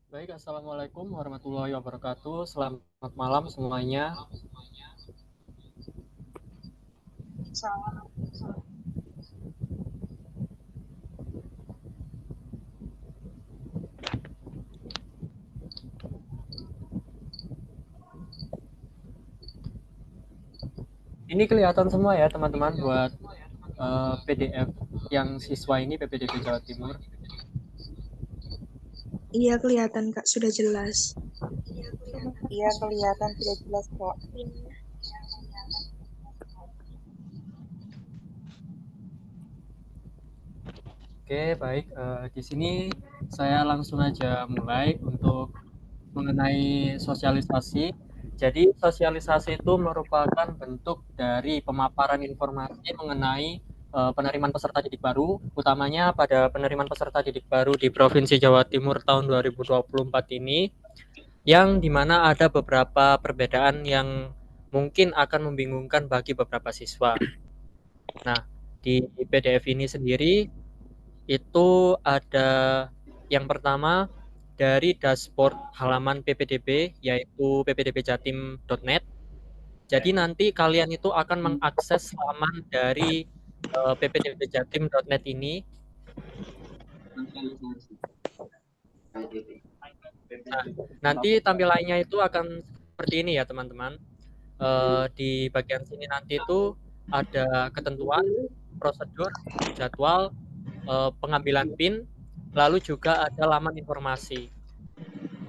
Baik, Assalamualaikum warahmatullahi wabarakatuh. Selamat malam semuanya. Ini kelihatan semua ya teman-teman buat PDF yang siswa ini PPDB Jawa Timur. Iya kelihatan Kak, sudah jelas. Iya, kelihatan sudah jelas kok. Oke, baik. Di sini saya langsung aja mulai untuk mengenai sosialisasi. Jadi, sosialisasi itu merupakan bentuk dari pemaparan informasi mengenai penerimaan peserta didik baru, utamanya pada penerimaan peserta didik baru di Provinsi Jawa Timur tahun 2024 ini, yang dimana ada beberapa perbedaan yang mungkin akan membingungkan bagi beberapa siswa. Nah, di PDF ini sendiri itu ada yang pertama dari dashboard halaman PPDB yaitu ppdbjatim.net. Jadi nanti kalian itu akan mengakses halaman dari ppdbjatim.net ini. Nah, nanti tampilannya itu akan seperti ini ya teman-teman. Di bagian sini nanti itu ada ketentuan, prosedur, jadwal, pengambilan PIN, lalu juga ada laman informasi.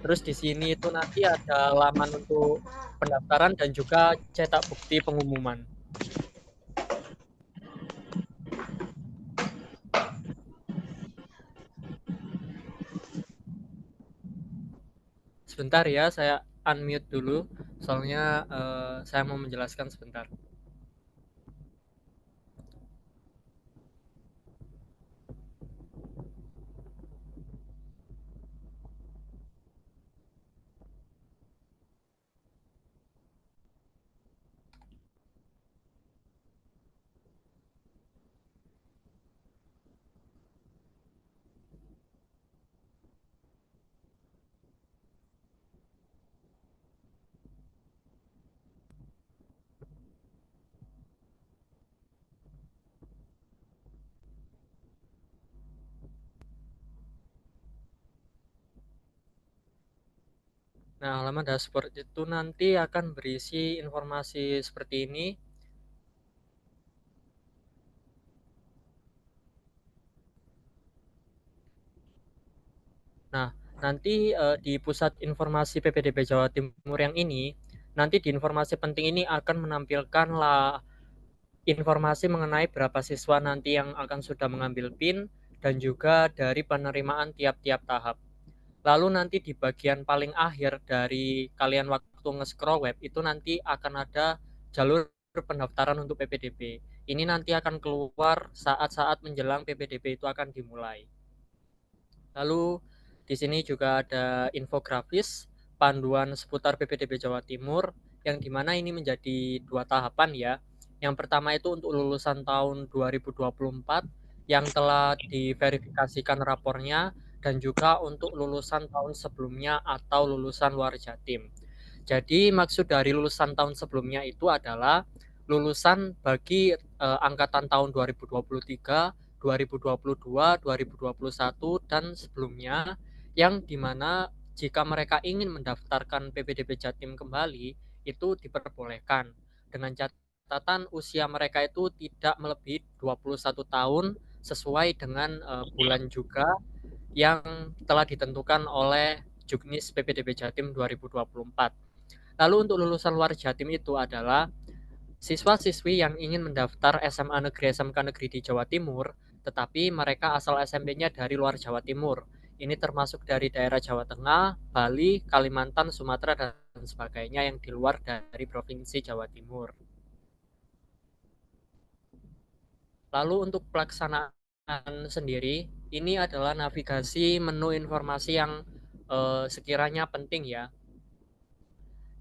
Terus di sini itu nanti ada laman untuk pendaftaran dan juga cetak bukti pengumuman. Sebentar ya, saya unmute dulu, soalnya saya mau menjelaskan sebentar. Nah, halaman dashboard itu nanti akan berisi informasi seperti ini. Nah, nanti di pusat informasi PPDB Jawa Timur yang ini, nanti di informasi penting ini akan menampilkan informasi mengenai berapa siswa nanti yang akan sudah mengambil PIN dan juga dari penerimaan tiap-tiap tahap. Lalu nanti di bagian paling akhir dari kalian waktu nge-scroll web itu nanti akan ada jalur pendaftaran untuk PPDB. Ini nanti akan keluar saat-saat menjelang PPDB itu akan dimulai. Lalu di sini juga ada infografis panduan seputar PPDB Jawa Timur yang dimana ini menjadi dua tahapan ya. Yang pertama itu untuk lulusan tahun 2024 yang telah diverifikasikan rapornya dan juga untuk lulusan tahun sebelumnya atau lulusan luar Jatim. Jadi maksud dari lulusan tahun sebelumnya itu adalah lulusan bagi angkatan tahun 2023, 2022, 2021 dan sebelumnya yang dimana jika mereka ingin mendaftarkan PPDB Jatim kembali itu diperbolehkan dengan catatan usia mereka itu tidak melebihi 21 tahun sesuai dengan bulan juga yang telah ditentukan oleh Juknis PPDB Jatim 2024. Lalu untuk lulusan luar Jatim itu adalah siswa-siswi yang ingin mendaftar SMA negeri SMK negeri di Jawa Timur, tetapi mereka asal SMP-nya dari luar Jawa Timur. Ini termasuk dari daerah Jawa Tengah, Bali, Kalimantan, Sumatera, dan sebagainya yang di luar dari Provinsi Jawa Timur. Lalu untuk pelaksanaan sendiri, ini adalah navigasi menu informasi yang sekiranya penting ya.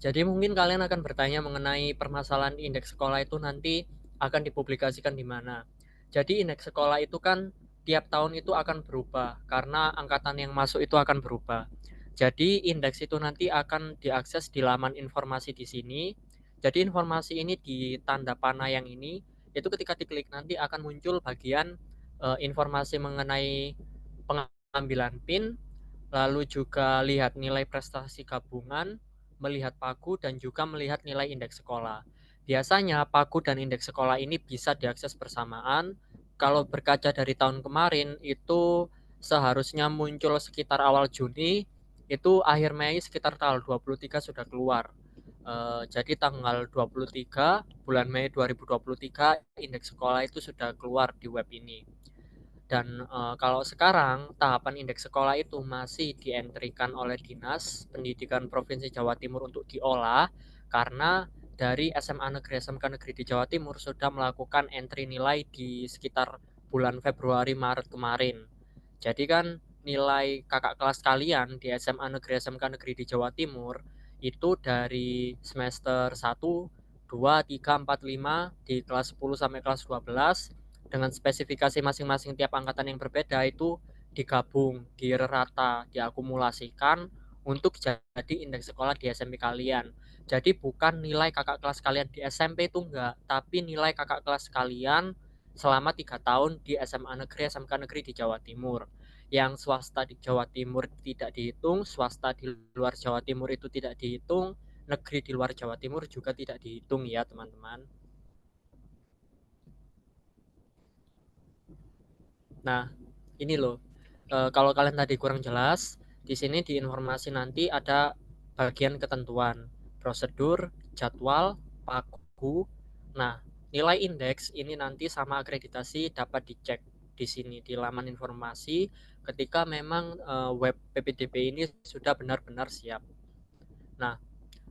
Jadi mungkin kalian akan bertanya mengenai permasalahan indeks sekolah itu nanti akan dipublikasikan di mana. Jadi indeks sekolah itu kan tiap tahun itu akan berubah karena angkatan yang masuk itu akan berubah. Jadi indeks itu nanti akan diakses di laman informasi di sini. Jadi informasi ini di tanda panah yang ini, itu ketika diklik nanti akan muncul bagian informasi mengenai pengambilan PIN, lalu juga lihat nilai prestasi gabungan, melihat pagu, dan juga melihat nilai indeks sekolah. Biasanya pagu dan indeks sekolah ini bisa diakses bersamaan. Kalau berkaca dari tahun kemarin, itu seharusnya muncul sekitar awal Juni, itu akhir Mei sekitar tanggal 23 sudah keluar. Jadi tanggal 23 bulan Mei 2023 indeks sekolah itu sudah keluar di web ini. Dan kalau sekarang tahapan indeks sekolah itu masih dientrikan oleh Dinas Pendidikan Provinsi Jawa Timur untuk diolah, karena dari SMA Negeri SMK Negeri di Jawa Timur sudah melakukan entry nilai di sekitar bulan Februari Maret kemarin. Jadi kan nilai kakak kelas kalian di SMA Negeri SMK Negeri di Jawa Timur itu dari semester 1, 2, 3, 4, 5 di kelas 10 sampai kelas 12 dengan spesifikasi masing-masing tiap angkatan yang berbeda itu digabung, dirata, diakumulasikan untuk jadi indeks sekolah di SMP kalian. Jadi bukan nilai kakak kelas kalian di SMP itu enggak, tapi nilai kakak kelas kalian selama 3 tahun di SMA Negeri SMK Negeri di Jawa Timur. Yang swasta di Jawa Timur tidak dihitung, swasta di luar Jawa Timur itu tidak dihitung, negeri di luar Jawa Timur juga tidak dihitung ya teman-teman. Nah, ini loh. Kalau kalian tadi kurang jelas, di sini di informasi nanti ada bagian ketentuan, prosedur, jadwal, pagu. Nah, nilai indeks ini nanti sama akreditasi dapat dicek di sini di laman informasi ketika memang web PPDB ini sudah benar-benar siap. Nah,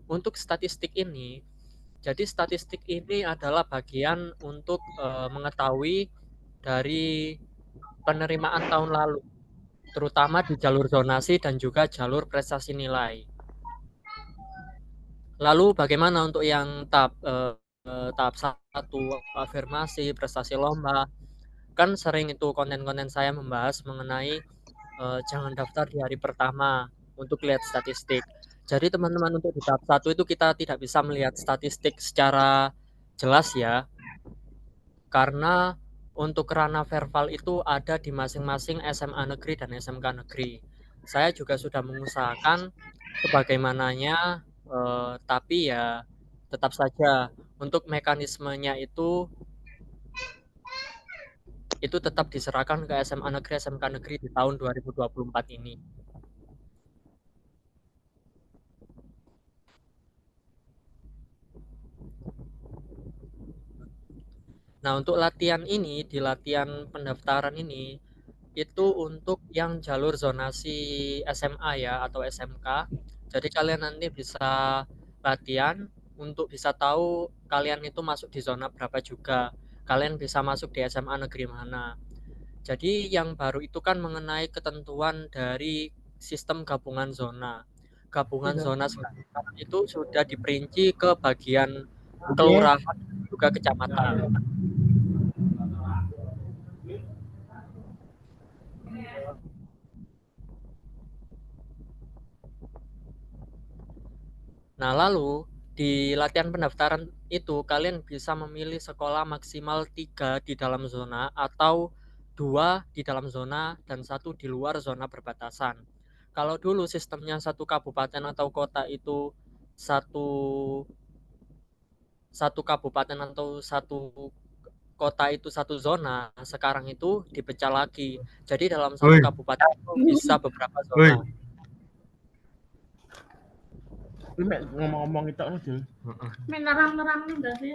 untuk statistik ini, jadi statistik ini adalah bagian untuk mengetahui dari penerimaan tahun lalu, terutama di jalur zonasi dan juga jalur prestasi nilai. Lalu bagaimana untuk yang tahap 1, afirmasi, prestasi lomba? Kan sering itu konten-konten saya membahas mengenai jangan daftar di hari pertama untuk lihat statistik. Jadi teman-teman untuk di tahap 1 itu kita tidak bisa melihat statistik secara jelas ya, karena untuk ranah verbal itu ada di masing-masing SMA negeri dan SMK negeri. Saya juga sudah mengusahakan sebagaimananya, tapi ya tetap saja untuk mekanismenya itu tetap diserahkan ke SMA negeri SMK negeri di tahun 2024 ini. Nah, untuk latihan ini, di latihan pendaftaran ini, itu untuk yang jalur zonasi SMA ya atau SMK. Jadi kalian nanti bisa latihan untuk bisa tahu kalian itu masuk di zona berapa juga. Kalian bisa masuk di SMA negeri mana. Jadi yang baru itu kan mengenai ketentuan dari sistem gabungan zona. Gabungan zona sekarang itu sudah diperinci ke bagian kelurahan juga kecamatan. Nah, lalu di latihan pendaftaran itu kalian bisa memilih sekolah maksimal 3 di dalam zona atau 2 di dalam zona dan 1 di luar zona perbatasan. Kalau dulu sistemnya satu kabupaten atau kota itu satu kabupaten atau satu kota itu satu zona, sekarang itu dipecah lagi. Jadi dalam satu kabupaten itu bisa beberapa zona. Ngomong-ngomong itu aja. Main nerang-nerang enggak sih?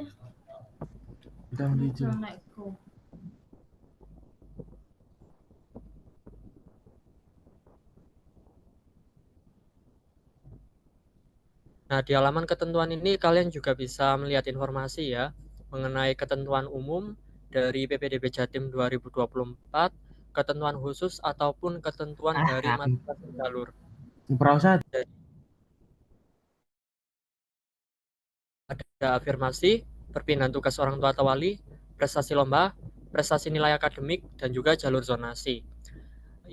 Kita hijau. Nah, di halaman ketentuan ini kalian juga bisa melihat informasi ya mengenai ketentuan umum dari PPDB Jatim 2024, ketentuan khusus ataupun ketentuan dari masing-masing jalur. Ada afirmasi, perpindahan tugas orang tua atau wali, prestasi lomba, prestasi nilai akademik, dan juga jalur zonasi.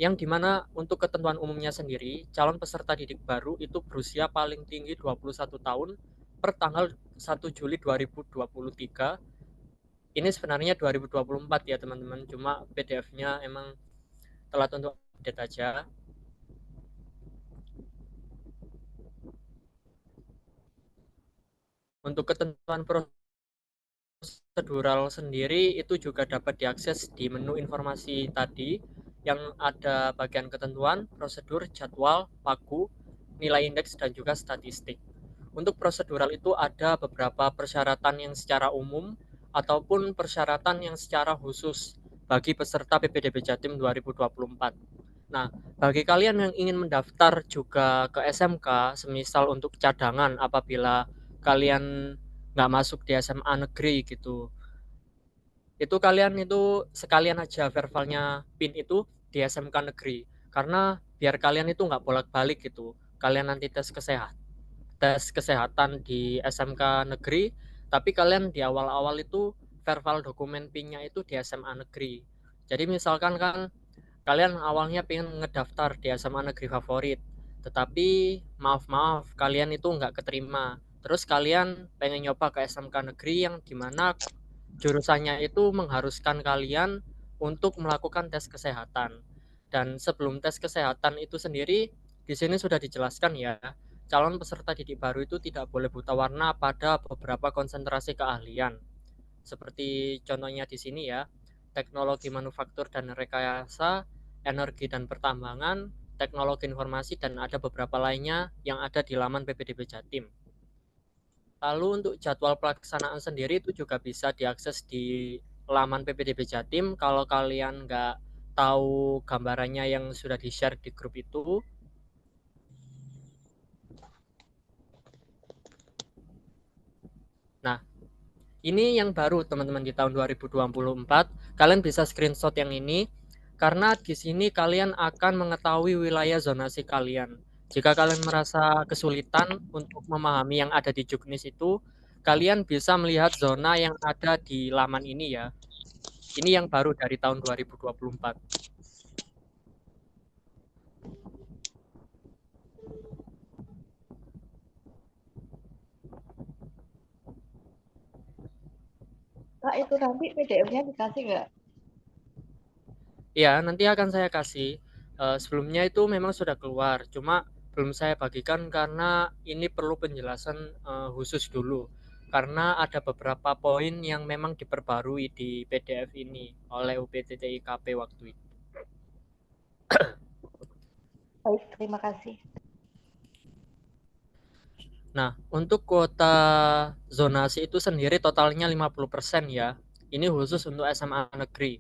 yang dimana untuk ketentuan umumnya sendiri, calon peserta didik baru itu berusia paling tinggi 21 tahun per tanggal 1 Juli 2023. Ini sebenarnya 2024 ya teman-teman, cuma PDF-nya emang telat untuk update aja. Untuk ketentuan prosedural sendiri itu juga dapat diakses di menu informasi tadi yang ada bagian ketentuan, prosedur, jadwal, paku, nilai indeks, dan juga statistik. Untuk prosedural itu ada beberapa persyaratan yang secara umum ataupun persyaratan yang secara khusus bagi peserta PPDB Jatim 2024. Nah, bagi kalian yang ingin mendaftar juga ke SMK, semisal untuk cadangan apabila kalian nggak masuk di SMA negeri gitu, itu kalian itu sekalian aja verbalnya PIN itu di SMK negeri, karena biar kalian itu nggak bolak-balik gitu. Kalian nanti tes kesehatan di SMK negeri, tapi kalian di awal-awal itu verbal dokumen PIN-nya itu di SMA negeri. Jadi misalkan kan kalian awalnya pengen ngedaftar di SMA negeri favorit, tetapi maaf kalian itu nggak keterima. Terus kalian pengen nyoba ke SMK negeri yang dimana jurusannya itu mengharuskan kalian untuk melakukan tes kesehatan. Dan sebelum tes kesehatan itu sendiri, di sini sudah dijelaskan ya, calon peserta didik baru itu tidak boleh buta warna pada beberapa konsentrasi keahlian. Seperti contohnya di sini ya, teknologi manufaktur dan rekayasa, energi dan pertambangan, teknologi informasi, dan ada beberapa lainnya yang ada di laman PPDB Jatim. Lalu untuk jadwal pelaksanaan sendiri itu juga bisa diakses di laman PPDB Jatim. Kalau kalian nggak tahu gambarannya yang sudah di-share di grup itu, nah, ini yang baru teman-teman di tahun 2024. Kalian bisa screenshot yang ini karena di sini kalian akan mengetahui wilayah zonasi kalian. Jika kalian merasa kesulitan untuk memahami yang ada di Juknis itu, kalian bisa melihat zona yang ada di laman ini ya. Ini yang baru dari tahun 2024. Kak, itu nanti PDF-nya dikasih nggak? Ya, nanti akan saya kasih. Sebelumnya itu memang sudah keluar, cuma belum saya bagikan karena ini perlu penjelasan khusus dulu. Karena ada beberapa poin yang memang diperbarui di PDF ini oleh UPTTIKP waktu itu. Baik, terima kasih. Nah, untuk kuota zonasi itu sendiri totalnya 50% ya. Ini khusus untuk SMA negeri.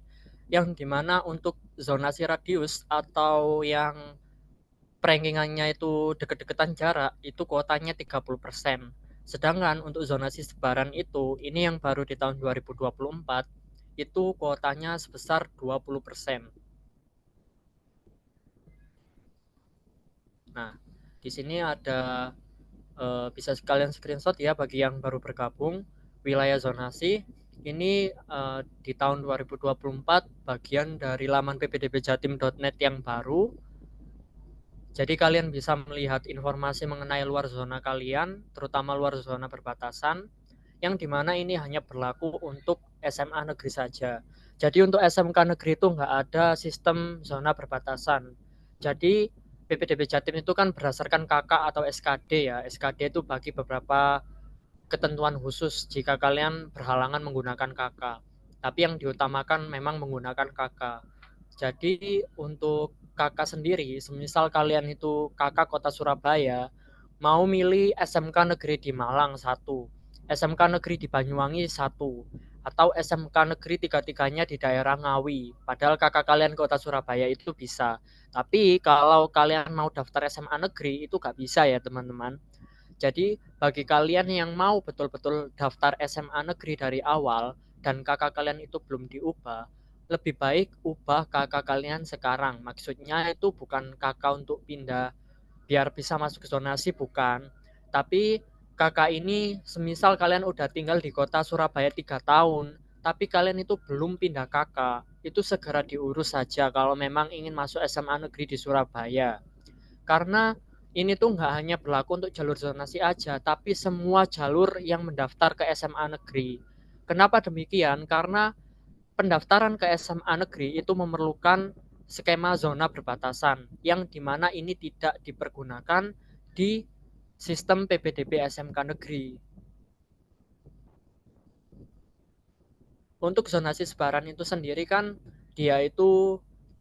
Yang dimana untuk zonasi radius atau yang rankingannya itu deket-deketan jarak, itu kuotanya 30%. Sedangkan untuk zonasi sebaran itu, ini yang baru di tahun 2024, itu kuotanya sebesar 20%. Nah, di sini ada bisa sekalian screenshot ya bagi yang baru bergabung. Wilayah zonasi ini di tahun 2024 bagian dari laman ppdbjatim.net yang baru. Jadi kalian bisa melihat informasi mengenai luar zona kalian, terutama luar zona perbatasan, yang dimana ini hanya berlaku untuk SMA negeri saja. Jadi untuk SMK negeri itu nggak ada sistem zona perbatasan. Jadi PPDB Jatim itu kan berdasarkan KK atau SKD ya. SKD itu bagi beberapa ketentuan khusus jika kalian berhalangan menggunakan KK. Tapi yang diutamakan memang menggunakan KK. Jadi untuk KK sendiri, semisal kalian itu KK Kota Surabaya, mau milih SMK Negeri di Malang 1, SMK Negeri di Banyuwangi 1, atau SMK Negeri tiga-tiganya di daerah Ngawi. Padahal kakak kalian Kota Surabaya itu bisa. Tapi kalau kalian mau daftar SMA Negeri itu nggak bisa ya teman-teman. Jadi bagi kalian yang mau betul-betul daftar SMA Negeri dari awal dan kakak kalian itu belum diubah, lebih baik ubah kakak kalian sekarang. Maksudnya itu bukan kakak untuk pindah biar bisa masuk zonasi, bukan. Tapi kakak ini semisal kalian udah tinggal di kota Surabaya 3 tahun, tapi kalian itu belum pindah KK, itu segera diurus saja kalau memang ingin masuk SMA negeri di Surabaya. Karena ini tuh nggak hanya berlaku untuk jalur zonasi aja, tapi semua jalur yang mendaftar ke SMA negeri. Kenapa demikian? Karena pendaftaran ke SMA negeri itu memerlukan skema zona berbatasan, yang dimana ini tidak dipergunakan di sistem PPDB SMK negeri. Untuk zonasi Sebaran itu sendiri kan dia itu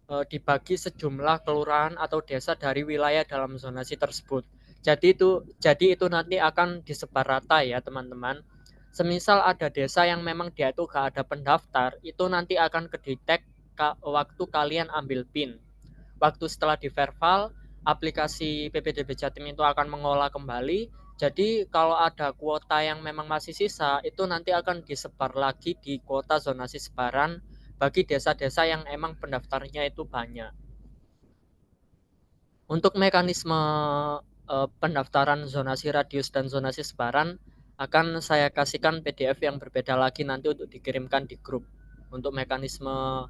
dibagi sejumlah kelurahan atau desa dari wilayah dalam zonasi tersebut. Jadi itu nanti akan disebar rata ya teman-teman. Semisal ada desa yang memang dia itu gak ada pendaftar, itu nanti akan kedetek waktu kalian ambil PIN. Waktu setelah diverval, aplikasi PPDB Jatim itu akan mengolah kembali. Jadi kalau ada kuota yang memang masih sisa, itu nanti akan disebar lagi di kuota zonasi sebaran bagi desa-desa yang emang pendaftarnya itu banyak. Untuk mekanisme pendaftaran zonasi radius dan zonasi sebaran akan saya kasihkan PDF yang berbeda lagi nanti untuk dikirimkan di grup untuk mekanisme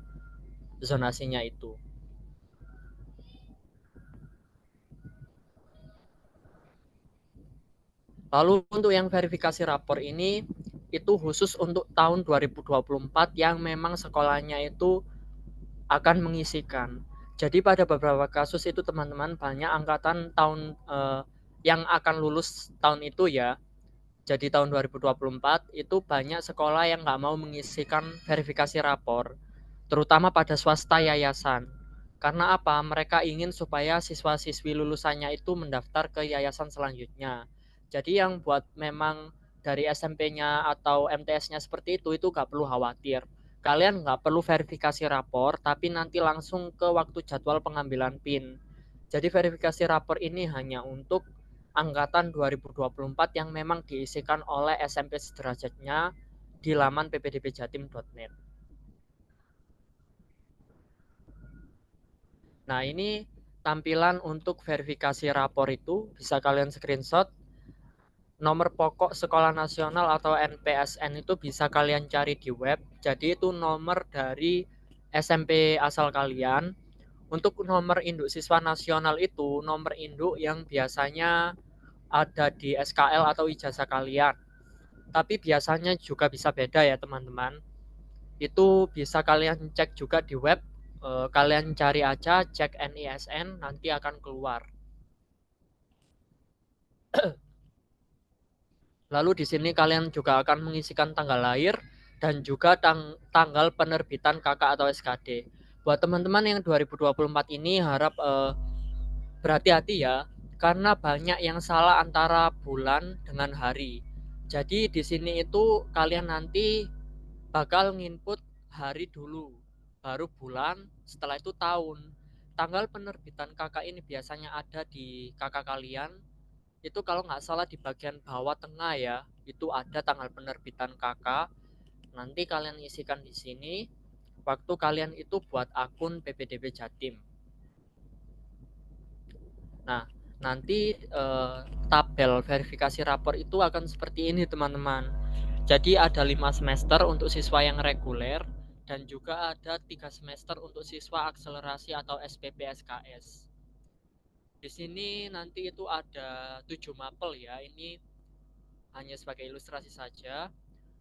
zonasinya itu. Lalu untuk yang verifikasi rapor ini itu khusus untuk tahun 2024 yang memang sekolahnya itu akan mengisikan. Jadi pada beberapa kasus itu teman-teman banyak angkatan tahun yang akan lulus tahun itu ya. Jadi tahun 2024 itu banyak sekolah yang nggak mau mengisikan verifikasi rapor, terutama pada swasta yayasan. Karena apa? Mereka ingin supaya siswa-siswi lulusannya itu mendaftar ke yayasan selanjutnya. Jadi yang buat memang dari SMP-nya atau MTS-nya seperti itu nggak perlu khawatir. Kalian nggak perlu verifikasi rapor, tapi nanti langsung ke waktu jadwal pengambilan PIN. Jadi verifikasi rapor ini hanya untuk angkatan 2024 yang memang diisikan oleh SMP sederajatnya di laman ppdbjatim.net. Nah, ini tampilan untuk verifikasi rapor itu bisa kalian screenshot. Nomor pokok sekolah nasional atau NPSN itu bisa kalian cari di web. Jadi itu nomor dari SMP asal kalian. Untuk nomor induk siswa nasional itu nomor induk yang biasanya ada di SKL atau ijazah kalian. Tapi biasanya juga bisa beda ya teman-teman. Itu bisa kalian cek juga di web. Kalian cari aja cek NISN, nanti akan keluar. Lalu di sini kalian juga akan mengisikan tanggal lahir dan juga tanggal penerbitan KK atau SKD. Buat teman-teman yang 2024 ini harap berhati-hati ya, karena banyak yang salah antara bulan dengan hari. Jadi di sini itu kalian nanti bakal nginput hari dulu, baru bulan, setelah itu tahun. Tanggal penerbitan KK ini biasanya ada di KK kalian. Itu kalau nggak salah di bagian bawah tengah ya, itu ada tanggal penerbitan KK. Nanti kalian isikan di sini. Waktu kalian itu buat akun PPDB Jatim. Nah, nanti tabel verifikasi rapor itu akan seperti ini teman-teman. Jadi ada 5 semester untuk siswa yang reguler dan juga ada 3 semester untuk siswa akselerasi atau SPP SKS. Di sini nanti itu ada 7 mapel ya. Ini hanya sebagai ilustrasi saja.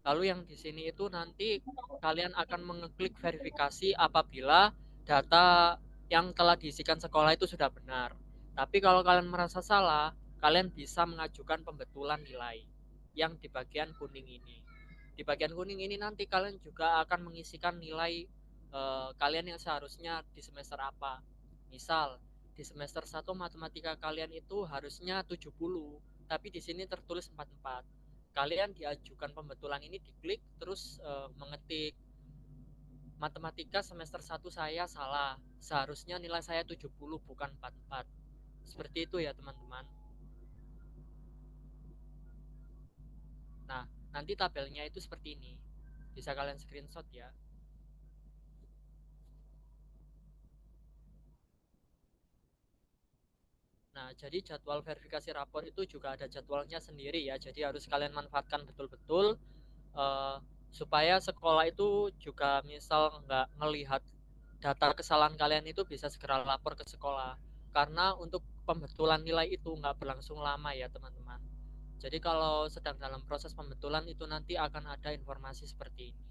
Lalu yang di sini itu nanti kalian akan mengeklik verifikasi apabila data yang telah diisikan sekolah itu sudah benar. Tapi kalau kalian merasa salah, kalian bisa mengajukan pembetulan nilai yang di bagian kuning ini. Di bagian kuning ini nanti kalian juga akan mengisikan nilai kalian yang seharusnya di semester apa. Misal di semester 1 matematika kalian itu harusnya 70, tapi di sini tertulis 44. Kalian diajukan pembetulan ini diklik terus mengetik matematika semester 1 saya salah, seharusnya nilai saya 70 bukan 44. Seperti itu ya teman-teman. Nah, nanti tabelnya itu seperti ini. Bisa kalian screenshot ya. Nah, jadi jadwal verifikasi rapor itu juga ada jadwalnya sendiri ya. Jadi harus kalian manfaatkan betul-betul. supaya sekolah itu juga misal nggak ngelihat data kesalahan kalian itu bisa segera lapor ke sekolah. Karena untuk pembetulan nilai itu nggak berlangsung lama ya teman-teman. Jadi kalau sedang dalam proses pembetulan itu nanti akan ada informasi seperti ini.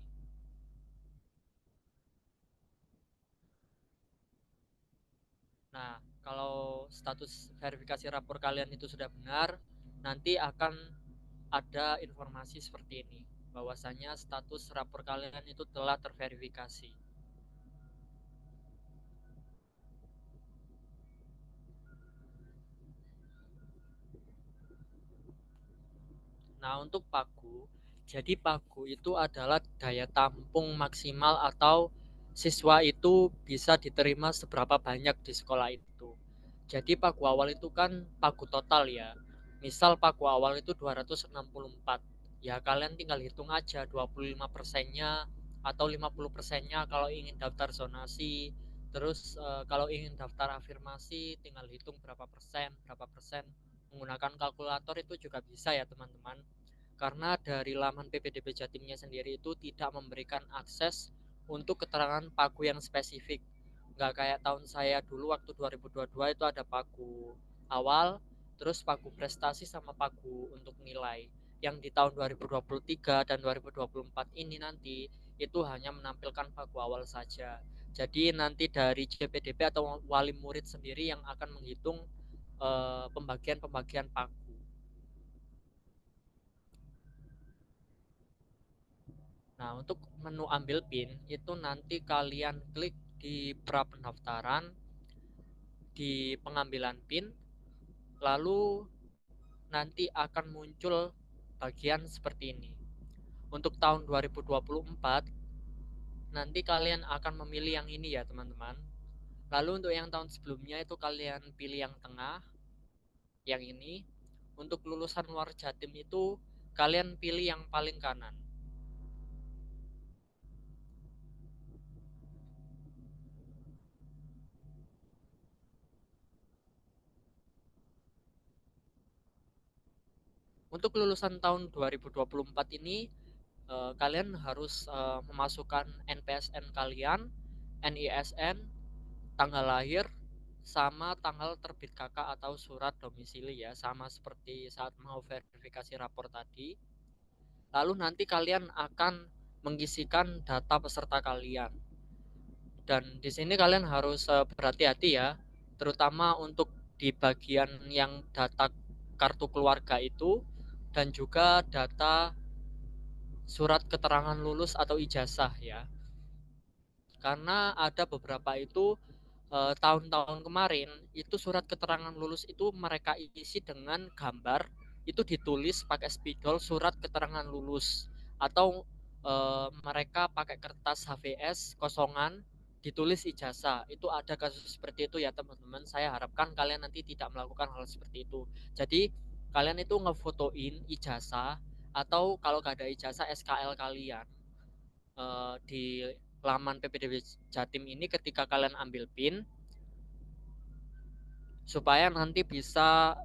Nah, kalau status verifikasi rapor kalian itu sudah benar, nanti akan ada informasi seperti ini, bahwasanya status rapor kalian itu telah terverifikasi. Nah, untuk pagu, jadi pagu itu adalah daya tampung maksimal atau siswa itu bisa diterima seberapa banyak di sekolah itu. Jadi pagu awal itu kan pagu total ya. Misal pagu awal itu 264. Ya kalian tinggal hitung aja 25%-nya atau 50%-nya kalau ingin daftar zonasi. Terus kalau ingin daftar afirmasi tinggal hitung berapa persen. Menggunakan kalkulator itu juga bisa ya teman-teman. Karena dari laman PPDB Jatimnya sendiri itu tidak memberikan akses untuk keterangan pagu yang spesifik. Nggak kayak tahun saya dulu waktu 2022 itu ada pagu awal, terus pagu prestasi sama pagu untuk nilai. Yang di tahun 2023 dan 2024 ini nanti itu hanya menampilkan pagu awal saja. Jadi nanti dari JPDB atau wali murid sendiri yang akan menghitung pembagian-pembagian pagu. Nah, untuk menu ambil PIN itu nanti kalian klik di pra pendaftaran, di pengambilan PIN, lalu nanti akan muncul bagian seperti ini. Untuk tahun 2024 nanti kalian akan memilih yang ini ya teman-teman. Lalu untuk yang tahun sebelumnya itu kalian pilih yang tengah, yang ini. Untuk lulusan luar Jatim itu kalian pilih yang paling kanan. Untuk lulusan tahun 2024 ini kalian harus memasukkan NPSN kalian, NISN, tanggal lahir, sama tanggal terbit KK atau surat domisili ya, sama seperti saat mau verifikasi rapor tadi. Lalu nanti kalian akan mengisikan data peserta kalian. Dan di sini kalian harus berhati-hati ya, terutama untuk di bagian yang data kartu keluarga itu dan juga data surat keterangan lulus atau ijazah ya. Karena ada beberapa itu tahun-tahun kemarin itu surat keterangan lulus itu mereka isi dengan gambar, itu ditulis pakai spidol surat keterangan lulus, atau mereka pakai kertas HVS kosongan ditulis ijazah. Itu ada kasus seperti itu ya teman-teman. Saya harapkan kalian nanti tidak melakukan hal seperti itu. Jadi kalian itu ngefotoin ijazah, atau kalau gak ada ijazah SKL kalian di laman PPDB Jatim ini ketika kalian ambil PIN, supaya nanti bisa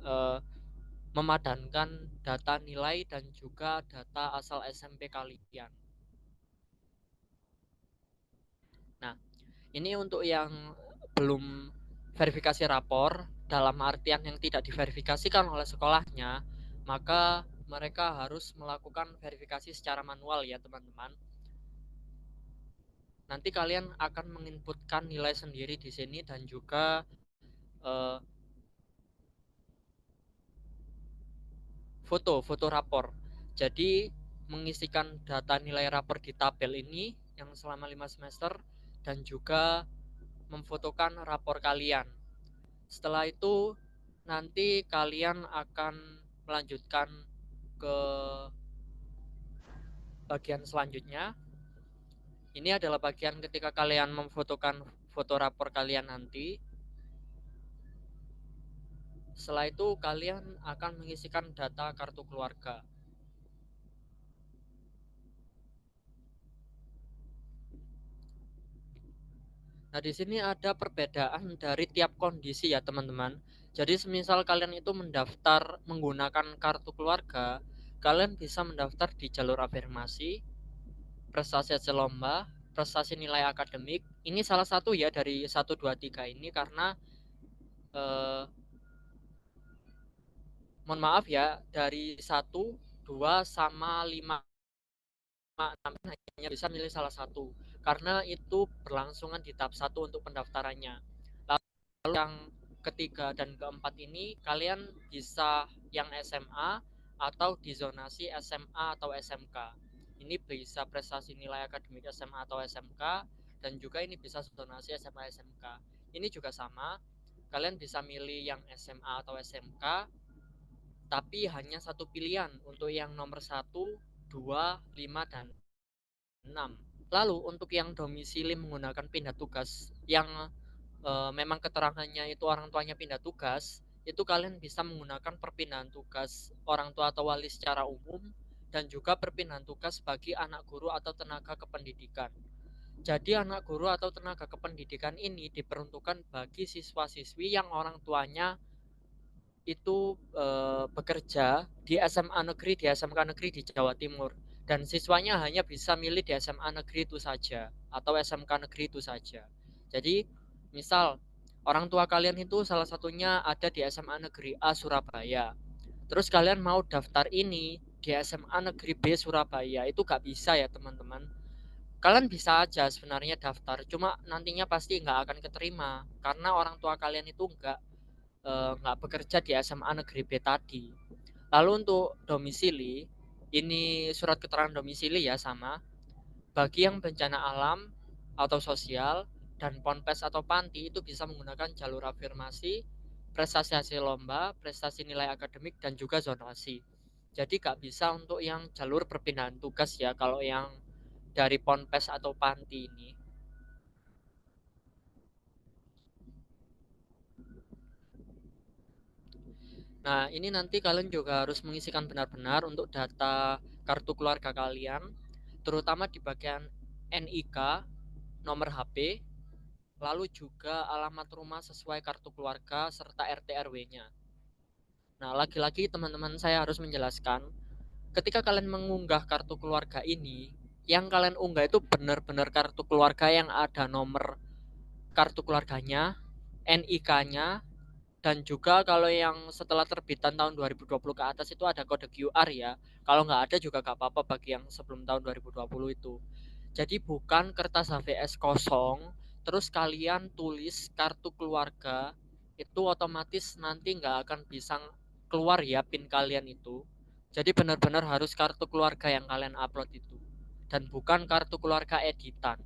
memadankan data nilai dan juga data asal SMP kalian. Nah, ini untuk yang belum verifikasi rapor, dalam artian yang tidak diverifikasikan oleh sekolahnya, maka mereka harus melakukan verifikasi secara manual ya teman-teman. Nanti kalian akan menginputkan nilai sendiri di sini dan juga foto rapor. Jadi mengisikan data nilai rapor di tabel ini yang selama 5 semester dan juga memfotokan rapor kalian. Setelah itu nanti kalian akan melanjutkan ke bagian selanjutnya. Ini adalah bagian ketika kalian memfotokan foto rapor kalian nanti. Setelah itu kalian akan mengisikan data kartu keluarga. Nah, di sini ada perbedaan dari tiap kondisi ya, teman-teman. Jadi, semisal kalian itu mendaftar menggunakan kartu keluarga, kalian bisa mendaftar di jalur afirmasi, prestasi hasil lomba, prestasi nilai akademik. Ini salah satu ya dari 1, 2, 3 ini karena mohon maaf ya, dari 1, 2, sama 5, 6 hanya bisa milih salah satu karena itu berlangsungan di tahap 1 untuk pendaftarannya. Lalu yang ketiga dan keempat ini kalian bisa yang SMA atau di zonasi SMA atau SMK. Ini bisa prestasi nilai akademik SMA atau SMK dan juga ini bisa zonasi SMA SMK. Ini juga sama, kalian bisa milih yang SMA atau SMK tapi hanya satu pilihan untuk yang nomor 1, 2, 5, dan 6. Lalu untuk yang domisili menggunakan pindah tugas yang memang keterangannya itu orang tuanya pindah tugas, itu kalian bisa menggunakan perpindahan tugas orang tua atau wali secara umum dan juga perpindahan tugas bagi anak guru atau tenaga kependidikan. Jadi anak guru atau tenaga kependidikan ini diperuntukkan bagi siswa-siswi yang orang tuanya itu bekerja di SMA negeri, di SMK negeri di Jawa Timur, dan siswanya hanya bisa milih di SMA negeri itu saja atau SMK negeri itu saja. Jadi misal orang tua kalian itu salah satunya ada di SMA negeri A Surabaya, terus kalian mau daftar ini di SMA negeri B Surabaya, itu gak bisa ya teman-teman. Kalian bisa aja sebenarnya daftar, cuma nantinya pasti nggak akan keterima karena orang tua kalian itu nggak bekerja di SMA negeri B tadi. Lalu untuk domisili, ini surat keterangan domisili ya sama. Bagi yang bencana alam atau sosial dan ponpes atau panti itu bisa menggunakan jalur afirmasi, prestasi hasil lomba, prestasi nilai akademik, dan juga zonasi. Jadi nggak bisa untuk yang jalur perpindahan tugas ya kalau yang dari ponpes atau panti ini. Nah, ini nanti kalian juga harus mengisikan benar-benar untuk data kartu keluarga kalian, terutama di bagian NIK, nomor HP, lalu juga alamat rumah sesuai kartu keluarga, serta RT RW-nya. Nah, lagi-lagi teman-teman saya harus menjelaskan, ketika kalian mengunggah kartu keluarga ini, yang kalian unggah itu benar-benar kartu keluarga yang ada nomor kartu keluarganya, NIK-nya, dan juga kalau yang setelah terbitan tahun 2020 ke atas itu ada kode QR ya. Kalau nggak ada juga nggak apa-apa bagi yang sebelum tahun 2020 itu. Jadi bukan kertas HVS kosong, terus kalian tulis kartu keluarga, itu otomatis nanti nggak akan bisa keluar ya PIN kalian itu. Jadi benar-benar harus kartu keluarga yang kalian upload itu. Dan bukan kartu keluarga editan.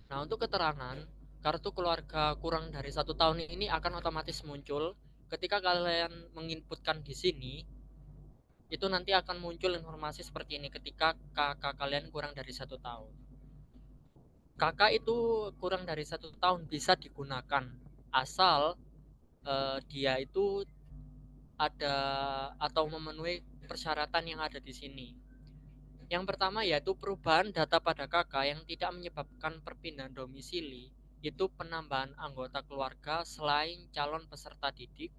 Nah, untuk keterangan kartu keluarga kurang dari 1 tahun ini akan otomatis muncul ketika kalian menginputkan di sini. Itu nanti akan muncul informasi seperti ini ketika kakak kalian kurang dari 1 tahun. Kakak itu kurang dari 1 tahun bisa digunakan asal dia itu ada atau memenuhi persyaratan yang ada di sini. Yang pertama yaitu perubahan data pada kakak yang tidak menyebabkan perpindahan domisili, itu penambahan anggota keluarga selain calon peserta didik,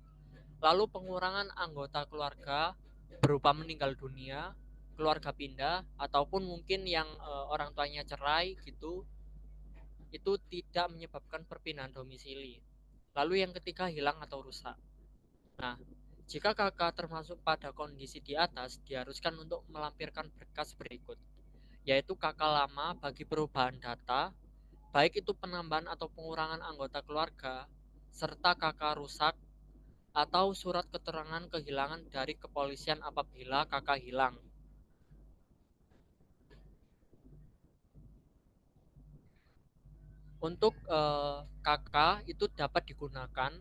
lalu pengurangan anggota keluarga berupa meninggal dunia, keluarga pindah, ataupun mungkin yang orang tuanya cerai gitu, itu tidak menyebabkan perpindahan domisili. Lalu yang ketiga hilang atau rusak. Nah, jika kakak termasuk pada kondisi di atas, diharuskan untuk melampirkan berkas berikut, yaitu kakak lama bagi perubahan data, baik itu penambahan atau pengurangan anggota keluarga, serta kakak rusak, atau surat keterangan kehilangan dari kepolisian apabila kakak hilang. Untuk kakak itu dapat digunakan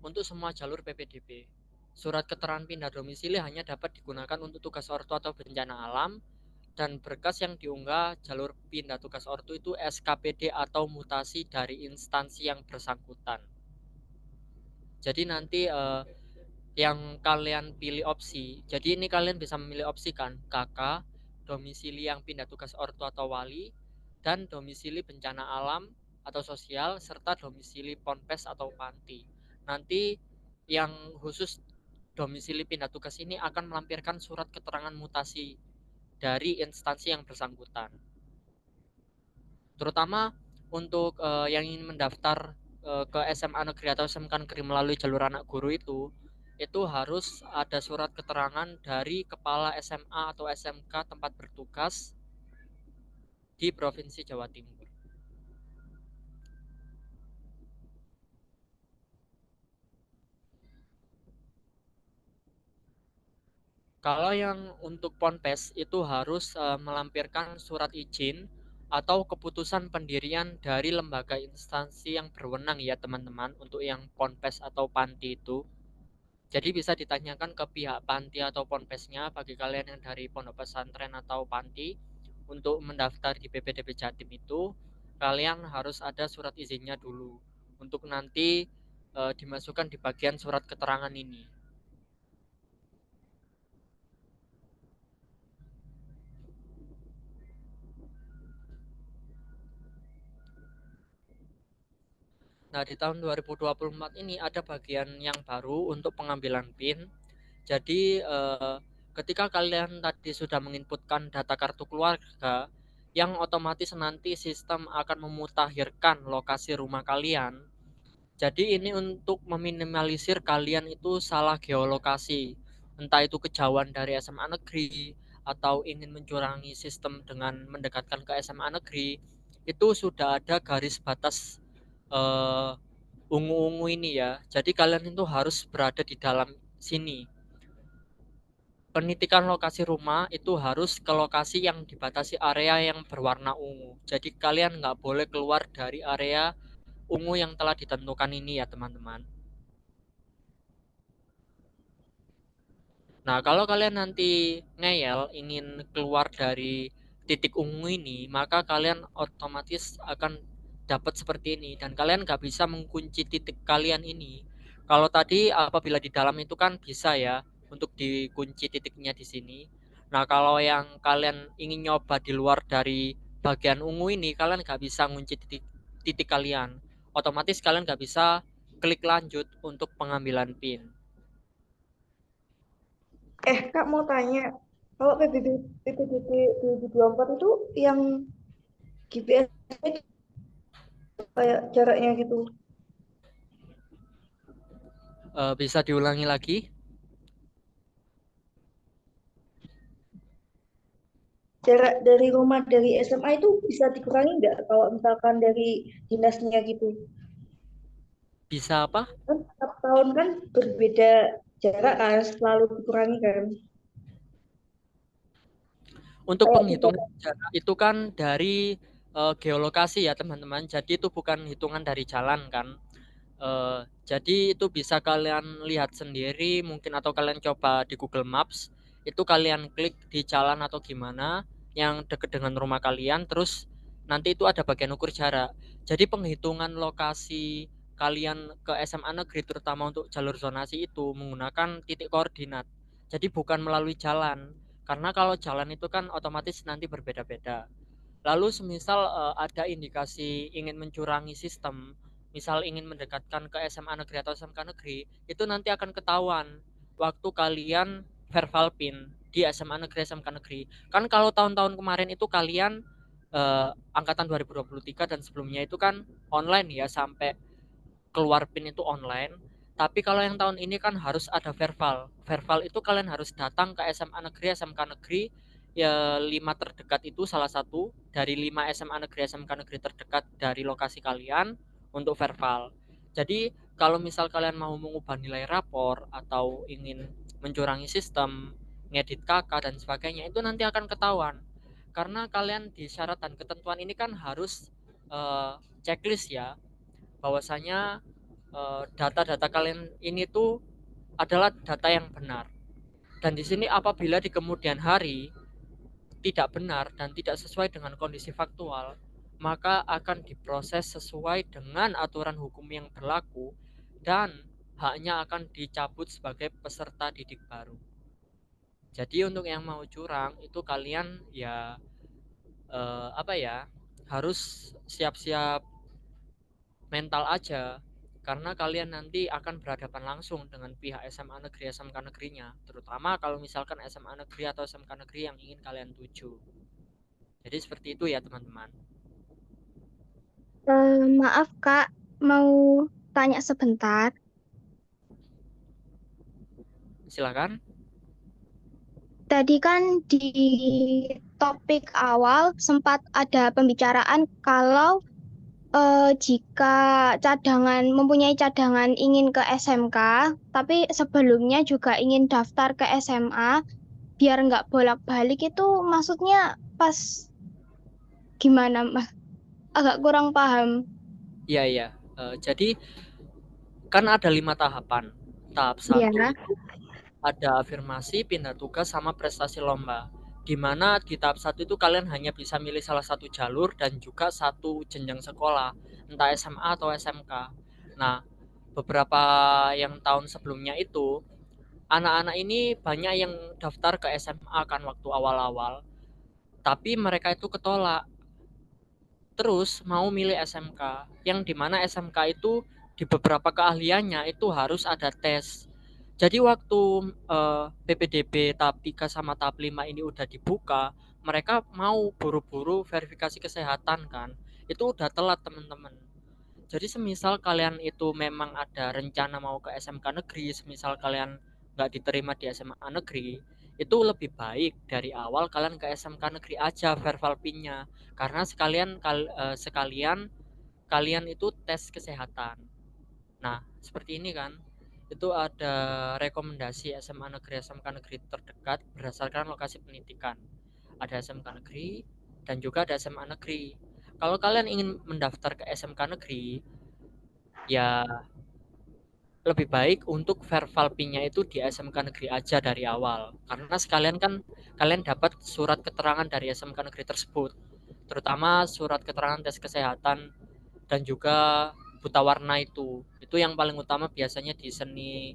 untuk semua jalur PPDB. Surat keterangan pindah domisili hanya dapat digunakan untuk tugas ortu atau bencana alam, dan berkas yang diunggah jalur pindah tugas ortu itu SKPD atau mutasi dari instansi yang bersangkutan. Jadi nanti yang kalian pilih opsi, jadi ini kalian bisa memilih opsi kan, KK, domisili yang pindah tugas ortu atau wali, dan domisili bencana alam atau sosial, serta domisili ponpes atau panti. Nanti yang khusus domisili pindah tugas ini akan melampirkan surat keterangan mutasi dari instansi yang bersangkutan. Terutama untuk yang ingin mendaftar ke SMA negeri atau SMK negeri melalui jalur anak guru itu harus ada surat keterangan dari kepala SMA atau SMK tempat bertugas di Provinsi Jawa Timur. Kalau yang untuk Ponpes itu harus melampirkan surat izin atau keputusan pendirian dari lembaga instansi yang berwenang ya teman-teman untuk yang Ponpes atau Panti itu. Jadi bisa ditanyakan ke pihak Panti atau Ponpesnya bagi kalian yang dari pondok pesantren atau Panti untuk mendaftar di PPDB Jatim itu kalian harus ada surat izinnya dulu untuk nanti dimasukkan di bagian surat keterangan ini. Nah, di tahun 2024 ini ada bagian yang baru untuk pengambilan PIN. Jadi, ketika kalian tadi sudah menginputkan data kartu keluarga, yang otomatis nanti sistem akan memutakhirkan lokasi rumah kalian. Jadi ini untuk meminimalisir kalian itu salah geolokasi, entah itu kejauhan dari SMA negeri atau ingin mencurangi sistem dengan mendekatkan ke SMA negeri, itu sudah ada garis batas ungu-ungu ini ya. Jadi kalian itu harus berada di dalam sini. Penitikan lokasi rumah itu harus ke lokasi yang dibatasi area yang berwarna ungu. Jadi kalian nggak boleh keluar dari area ungu yang telah ditentukan ini ya teman-teman. Nah, kalau kalian nanti ngeyel ingin keluar dari titik ungu ini, maka kalian otomatis akan dapat seperti ini dan kalian nggak bisa mengunci titik kalian ini. Kalau tadi apabila di dalam itu kan bisa ya untuk dikunci titiknya di sini. Nah, kalau yang kalian ingin nyoba di luar dari bagian ungu ini, kalian nggak bisa ngunci titik kalian. Otomatis kalian nggak bisa klik lanjut untuk pengambilan PIN. Kak mau tanya, kalau PPDB 2024 itu yang GPS kayak jaraknya gitu. Bisa diulangi lagi? Jarak dari rumah dari SMA itu bisa dikurangi nggak kalau misalkan dari dinasnya gitu? Bisa apa? Kan setiap tahun kan berbeda jarak kan, selalu dikurangi kan. Untuk Kayak penghitungan jarak itu kan dari geolokasi ya teman-teman. Jadi itu bukan hitungan dari jalan kan. Jadi itu bisa kalian lihat sendiri mungkin atau kalian coba di Google Maps. Itu kalian klik di jalan atau gimana yang dekat dengan rumah kalian. Terus nanti itu ada bagian ukur jarak. Jadi penghitungan lokasi kalian ke SMA negeri terutama untuk jalur zonasi itu menggunakan titik koordinat. Jadi bukan melalui jalan. Karena kalau jalan itu kan otomatis nanti berbeda-beda. Lalu semisal ada indikasi ingin mencurangi sistem, misal ingin mendekatkan ke SMA negeri atau SMK negeri, itu nanti akan ketahuan waktu kalian verbal PIN di SMA negeri SMK negeri. Kan kalau tahun-tahun kemarin itu kalian angkatan 2023 dan sebelumnya itu kan online ya sampai keluar PIN itu online. Tapi kalau yang tahun ini kan harus ada verbal. Verbal itu kalian harus datang ke SMA negeri, SMK negeri ya 5 terdekat itu salah satu dari 5 SMA negeri, SMK negeri terdekat dari lokasi kalian untuk verbal. Jadi kalau misal kalian mau mengubah nilai rapor atau ingin mencurangi sistem, ngedit KK dan sebagainya itu nanti akan ketahuan. Karena kalian di syarat dan ketentuan ini kan harus checklist ya bahwasanya data-data kalian ini tuh adalah data yang benar. Dan di sini apabila di kemudian hari tidak benar dan tidak sesuai dengan kondisi faktual, maka akan diproses sesuai dengan aturan hukum yang berlaku dan haknya akan dicabut sebagai peserta didik baru. Jadi untuk yang mau curang itu kalian ya harus siap-siap mental aja karena kalian nanti akan berhadapan langsung dengan pihak SMA negeri, SMK negerinya, terutama kalau misalkan SMA negeri atau SMK negeri yang ingin kalian tuju. Jadi seperti itu ya teman-teman. Maaf Kak, mau tanya sebentar. Silakan. Tadi kan di topik awal sempat ada pembicaraan kalau jika mempunyai cadangan ingin ke SMK, tapi sebelumnya juga ingin daftar ke SMA, biar nggak bolak-balik itu maksudnya pas gimana, Mas? Agak kurang paham. Iya. Jadi kan ada 5 tahapan. Tahap 1 Iya. itu ada afirmasi, pindah tugas, sama prestasi lomba. Di mana di tahap 1 itu kalian hanya bisa milih salah satu jalur dan juga satu jenjang sekolah, entah SMA atau SMK. Nah, beberapa yang tahun sebelumnya itu, anak-anak ini banyak yang daftar ke SMA kan waktu awal-awal, tapi mereka itu ketolak. Terus mau milih SMK, yang dimana SMK itu di beberapa keahliannya itu harus ada tes. Jadi waktu PPDB tahap 3 sama tahap 5 ini udah dibuka, mereka mau buru-buru verifikasi kesehatan kan. Itu udah telat teman-teman. Jadi semisal kalian itu memang ada rencana mau ke SMK negeri, semisal kalian nggak diterima di SMA negeri, itu lebih baik dari awal kalian ke SMK negeri aja verbal PIN-nya. Karena sekalian kalian itu tes kesehatan. Nah, seperti ini kan. Itu ada rekomendasi SMA negeri, SMK negeri terdekat berdasarkan lokasi pendidikan. Ada SMK negeri dan juga ada SMA negeri. Kalau kalian ingin mendaftar ke SMK negeri, ya lebih baik untuk verbal PIN-nya itu di SMK negeri aja dari awal. Karena sekalian kan kalian dapat surat keterangan dari SMK negeri tersebut. Terutama surat keterangan tes kesehatan dan juga buta warna itu yang paling utama biasanya di seni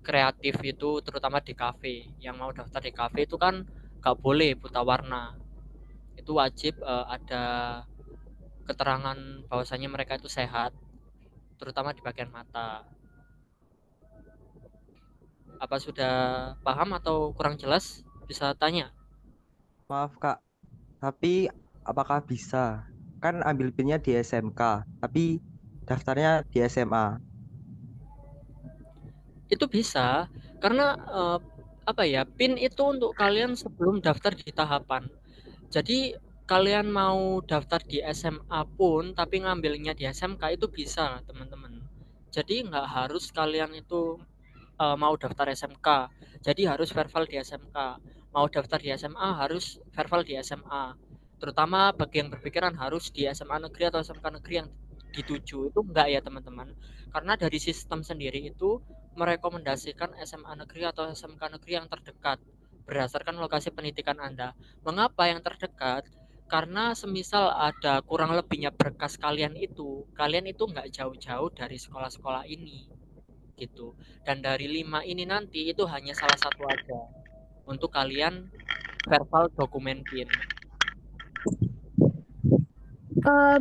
kreatif itu, terutama di kafe. Yang mau daftar di kafe itu kan gak boleh buta warna, itu wajib ada keterangan bahwasanya mereka itu sehat, terutama di bagian mata. Apa sudah paham atau kurang jelas? Bisa tanya. Maaf Kak, tapi apakah bisa? Kan ambil PIN-nya di SMK, tapi daftarnya di SMA. Itu bisa, karena PIN itu untuk kalian sebelum daftar di tahapan. Jadi kalian mau daftar di SMA pun tapi ngambilnya di SMK itu bisa teman-teman. Jadi nggak harus kalian itu mau daftar SMK jadi harus verbal di SMK, mau daftar di SMA harus verbal di SMA. Terutama bagi yang berpikiran harus di SMA negeri atau SMK negeri yang dituju, itu enggak ya teman-teman. Karena dari sistem sendiri itu merekomendasikan SMA negeri atau SMK negeri yang terdekat berdasarkan lokasi pendidikan Anda. Mengapa yang terdekat? Karena semisal ada kurang lebihnya berkas kalian itu nggak jauh-jauh dari sekolah-sekolah ini gitu. Dan dari 5 ini nanti itu hanya salah satu aja untuk kalian verbal dokumen PIN.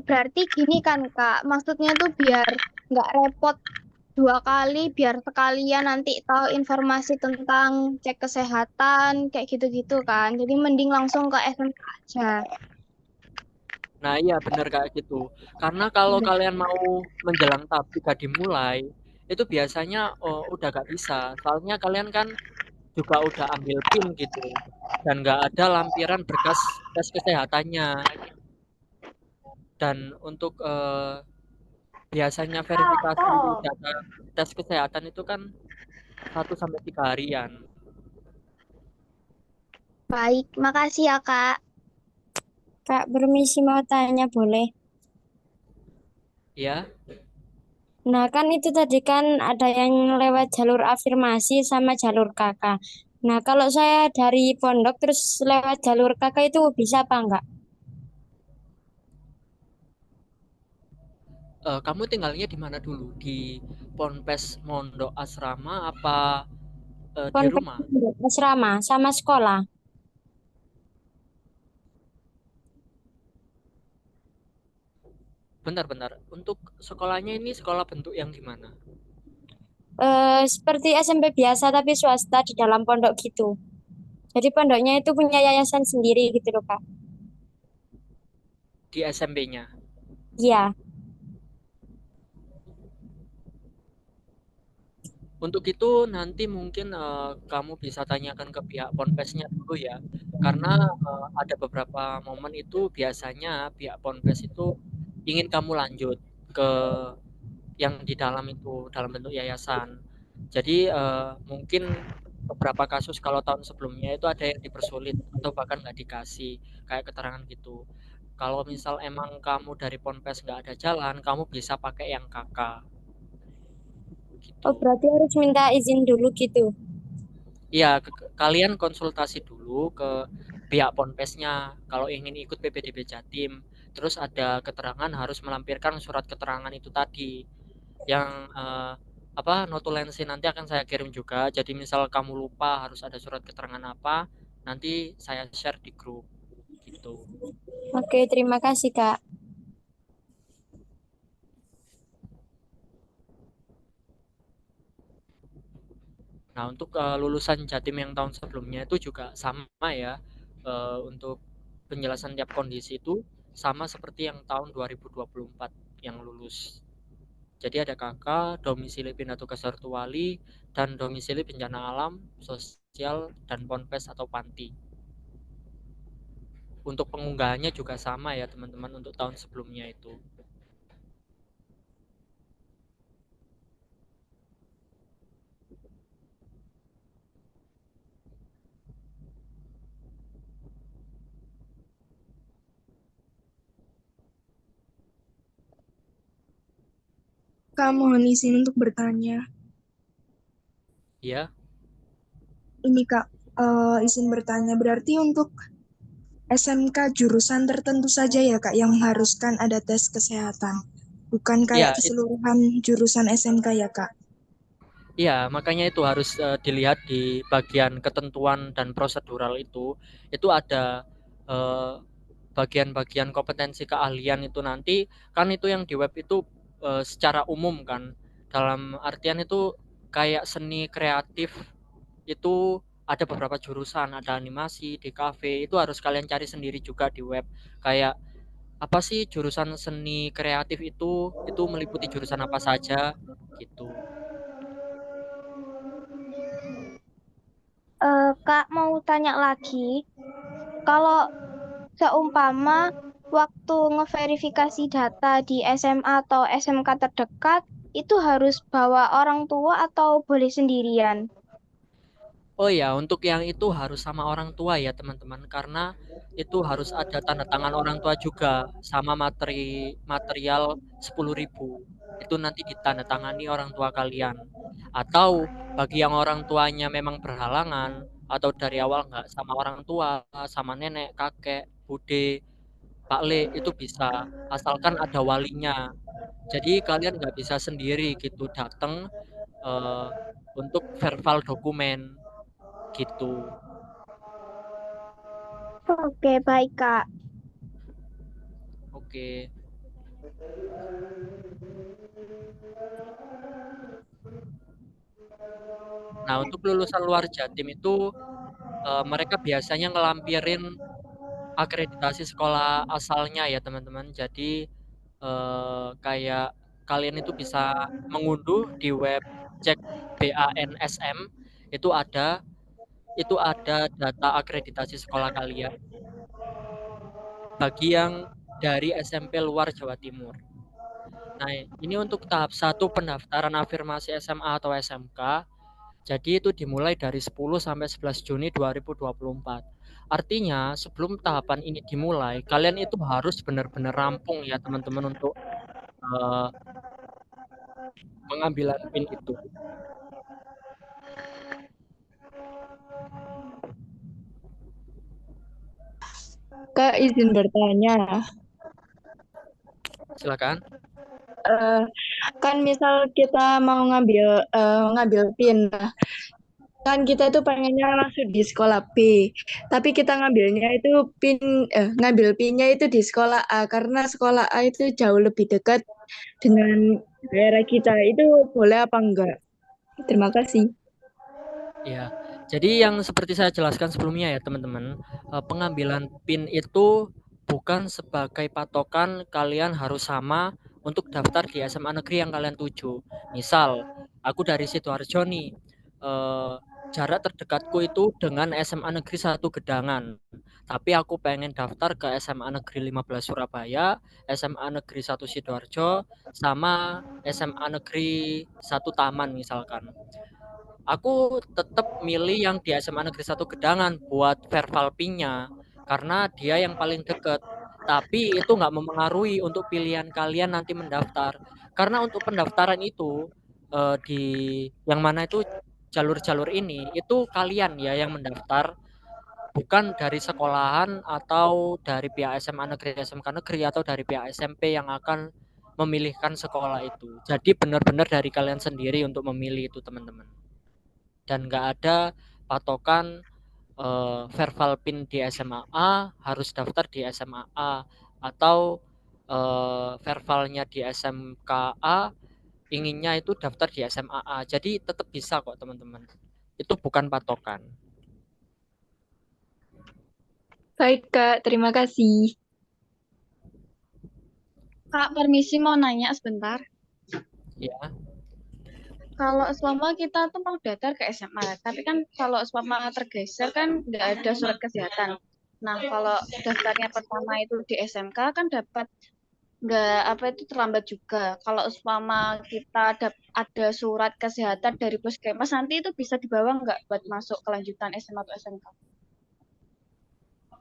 Berarti gini kan Kak, maksudnya tuh biar nggak repot 2 kali, biar sekalian nanti tahu informasi tentang cek kesehatan, kayak gitu-gitu kan. Jadi mending langsung ke SMK aja. Nah iya bener kayak gitu. Karena kalau kalian mau menjelang tahap 3 dimulai, itu biasanya udah gak bisa. Soalnya kalian kan juga udah ambil PIN gitu. Dan gak ada lampiran berkas tes kesehatannya. Dan untuk biasanya verifikasi data tes kesehatan itu kan 1-3 harian. Baik, makasih ya Kak. Kak, permisi mau tanya boleh? Ya, Nah, kan itu tadi kan ada yang lewat jalur afirmasi sama jalur kakak. Nah, kalau saya dari pondok terus lewat jalur kakak itu bisa apa enggak? kamu tinggalnya di mana dulu? Di Ponpes Mondok Asrama apa di Ponpes rumah? asrama sama sekolah. bentar. Untuk sekolahnya ini sekolah bentuk yang gimana? Seperti SMP biasa tapi swasta di dalam pondok gitu. Jadi pondoknya itu punya yayasan sendiri gitu loh, Kak. Di SMP-nya? Iya. Untuk itu nanti mungkin kamu bisa tanyakan ke pihak ponpesnya dulu ya, karena ada beberapa momen itu biasanya pihak ponpes itu ingin kamu lanjut ke yang di dalam itu, dalam bentuk yayasan. Jadi mungkin beberapa kasus kalau tahun sebelumnya itu ada yang dipersulit atau bahkan nggak dikasih kayak keterangan gitu. Kalau misal emang kamu dari ponpes nggak ada jalan, kamu bisa pakai yang kakak gitu. Oh, berarti harus minta izin dulu gitu. Iya, kalian konsultasi dulu ke pihak ponpesnya kalau ingin ikut PPDB Jatim. Terus ada keterangan harus melampirkan surat keterangan itu tadi. Yang notulensi nanti akan saya kirim juga. Jadi misal kamu lupa harus ada surat keterangan apa, nanti saya share di grup gitu. Oke, terima kasih, Kak. Nah, untuk lulusan Jatim yang tahun sebelumnya itu juga sama ya. Untuk penjelasan tiap kondisi itu sama seperti yang tahun 2024 yang lulus. Jadi ada kakak, domisili pindah tugas ortu wali, dan domisili bencana alam, sosial, dan ponpes atau panti. Untuk pengunggahannya juga sama ya teman-teman untuk tahun sebelumnya itu. Kak, mohon izin untuk bertanya. Ya, Ini Kak, izin bertanya. Berarti untuk SMK jurusan tertentu saja ya Kak yang mengharuskan ada tes kesehatan. Bukan kayak ya, keseluruhan jurusan SMK ya Kak? iya, makanya itu harus dilihat di bagian ketentuan dan prosedural itu ada bagian-bagian kompetensi keahlian itu nanti kan itu yang di web itu secara umum kan, dalam artian itu kayak seni kreatif itu ada beberapa jurusan, ada animasi, DKV, itu harus kalian cari sendiri juga di web. Kayak apa sih jurusan seni kreatif itu meliputi jurusan apa saja gitu. Kak mau tanya lagi, kalau seumpama waktu ngeverifikasi data di SMA atau SMK terdekat, itu harus bawa orang tua atau boleh sendirian? Oh ya, untuk yang itu harus sama orang tua ya teman-teman, karena itu harus ada tanda tangan orang tua juga sama material 10.000. Itu nanti ditandatangani orang tua kalian. Atau bagi yang orang tuanya memang berhalangan atau dari awal nggak sama orang tua, sama nenek, kakek, bude, Pak Le, itu bisa asalkan ada walinya. Jadi kalian nggak bisa sendiri gitu datang untuk verbal dokumen gitu. Oke, baik Kak. Oke. Nah, untuk lulusan luar Jatim itu mereka biasanya ngelampirin akreditasi sekolah asalnya ya teman-teman. Jadi kayak kalian itu bisa mengunduh di web cek BANSM itu ada data akreditasi sekolah kalian bagi yang dari SMP luar Jawa Timur. Nah, ini untuk tahap 1 pendaftaran afirmasi SMA atau SMK. Jadi itu dimulai dari 10 sampai 11 Juni 2024. Artinya sebelum tahapan ini dimulai, kalian itu harus benar-benar rampung ya teman-teman untuk pengambilan PIN itu. Kak, izin bertanya. Silakan. Kan misal kita mau ngambil PIN, Kan kita itu pengennya masuk di sekolah B, tapi kita ngambilnya itu ngambil PIN-nya itu di sekolah A karena sekolah A itu jauh lebih dekat dengan daerah kita. Itu boleh apa enggak? Terima kasih. Ya, jadi yang seperti saya jelaskan sebelumnya ya teman-teman, pengambilan PIN itu bukan sebagai patokan kalian harus sama untuk daftar di SMA negeri yang kalian tuju. Misal, aku dari Sidoarjo nih, jarak terdekatku itu dengan SMA Negeri 1 Gedangan. Tapi aku pengen daftar ke SMA Negeri 15 Surabaya, SMA Negeri 1 Sidoarjo, sama SMA Negeri 1 Taman misalkan. Aku tetap milih yang di SMA Negeri 1 Gedangan buat verbal PIN-nya karena dia yang paling dekat. Tapi itu nggak mempengaruhi untuk pilihan kalian nanti mendaftar. Karena untuk pendaftaran itu di yang mana itu jalur-jalur ini itu kalian ya yang mendaftar, bukan dari sekolahan atau dari pihak SMA negeri, SMK negeri atau dari pihak SMP yang akan memilihkan sekolah itu. Jadi benar-benar dari kalian sendiri untuk memilih itu teman-teman. Dan nggak ada patokan verbal PIN di SMA A harus daftar di SMA A atau verbalnya di SMK A inginnya itu daftar di SMA A. Jadi tetap bisa kok teman-teman. Itu bukan patokan. Baik, Kak. Terima kasih. Kak, permisi mau nanya sebentar. Ya. Kalau seumpama kita tuh mau daftar ke SMA, tapi kan kalau seumpama tergeser kan nggak ada surat kesehatan. Nah, kalau daftarnya pertama itu di SMK kan dapat nggak apa itu terlambat juga. Kalau seumpama kita ada surat kesehatan dari puskesmas nanti itu bisa dibawa nggak buat masuk kelanjutan SMA atau SMK?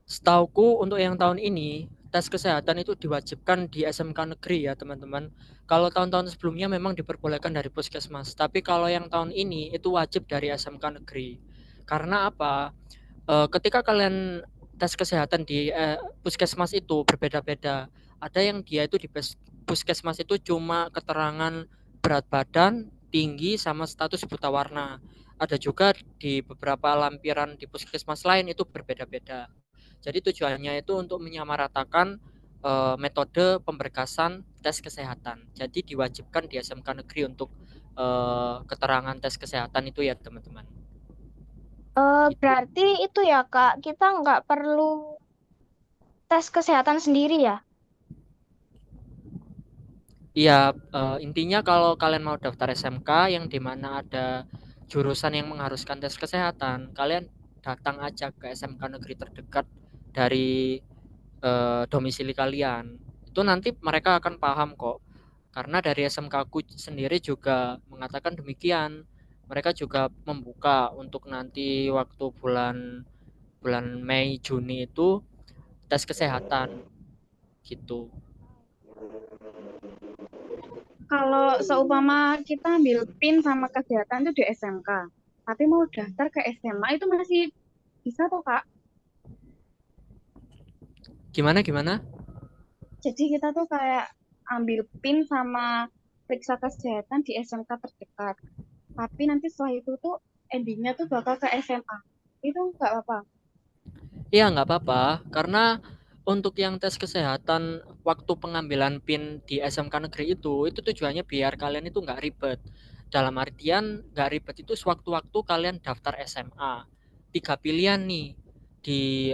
Setauku untuk yang tahun ini tes kesehatan itu diwajibkan di SMK negeri ya teman-teman. Kalau tahun-tahun sebelumnya memang diperbolehkan dari puskesmas, tapi kalau yang tahun ini itu wajib dari SMK negeri. Karena apa? Ketika kalian tes kesehatan di puskesmas itu berbeda-beda. Ada yang dia itu di puskesmas itu cuma keterangan berat badan, tinggi, sama status buta warna. Ada juga di beberapa lampiran di puskesmas lain itu berbeda-beda. Jadi tujuannya itu untuk menyamaratakan metode pemberkasan tes kesehatan. Jadi diwajibkan di SMK negeri untuk keterangan tes kesehatan itu ya teman-teman. Berarti itu ya Kak, kita nggak perlu tes kesehatan sendiri ya? Iya, intinya kalau kalian mau daftar SMK yang dimana ada jurusan yang mengharuskan tes kesehatan, kalian datang aja ke SMK negeri terdekat dari domisili kalian. Itu nanti mereka akan paham kok. Karena dari SMK ku sendiri juga mengatakan demikian. Mereka juga membuka untuk nanti waktu bulan Mei Juni itu tes kesehatan gitu. Kalau seumpama kita ambil PIN sama kesehatan itu di SMK, tapi mau daftar ke SMA itu masih bisa toh Kak? Gimana? Jadi kita tuh kayak ambil PIN sama periksa kesehatan di SMK terdekat. Tapi nanti setelah itu tuh endingnya tuh bakal ke SMA. Itu nggak apa-apa. Iya nggak apa-apa, karena untuk yang tes kesehatan waktu pengambilan PIN di SMK negeri itu tujuannya biar kalian itu nggak ribet. Dalam artian nggak ribet itu sewaktu-waktu kalian daftar SMA. 3 pilihan nih di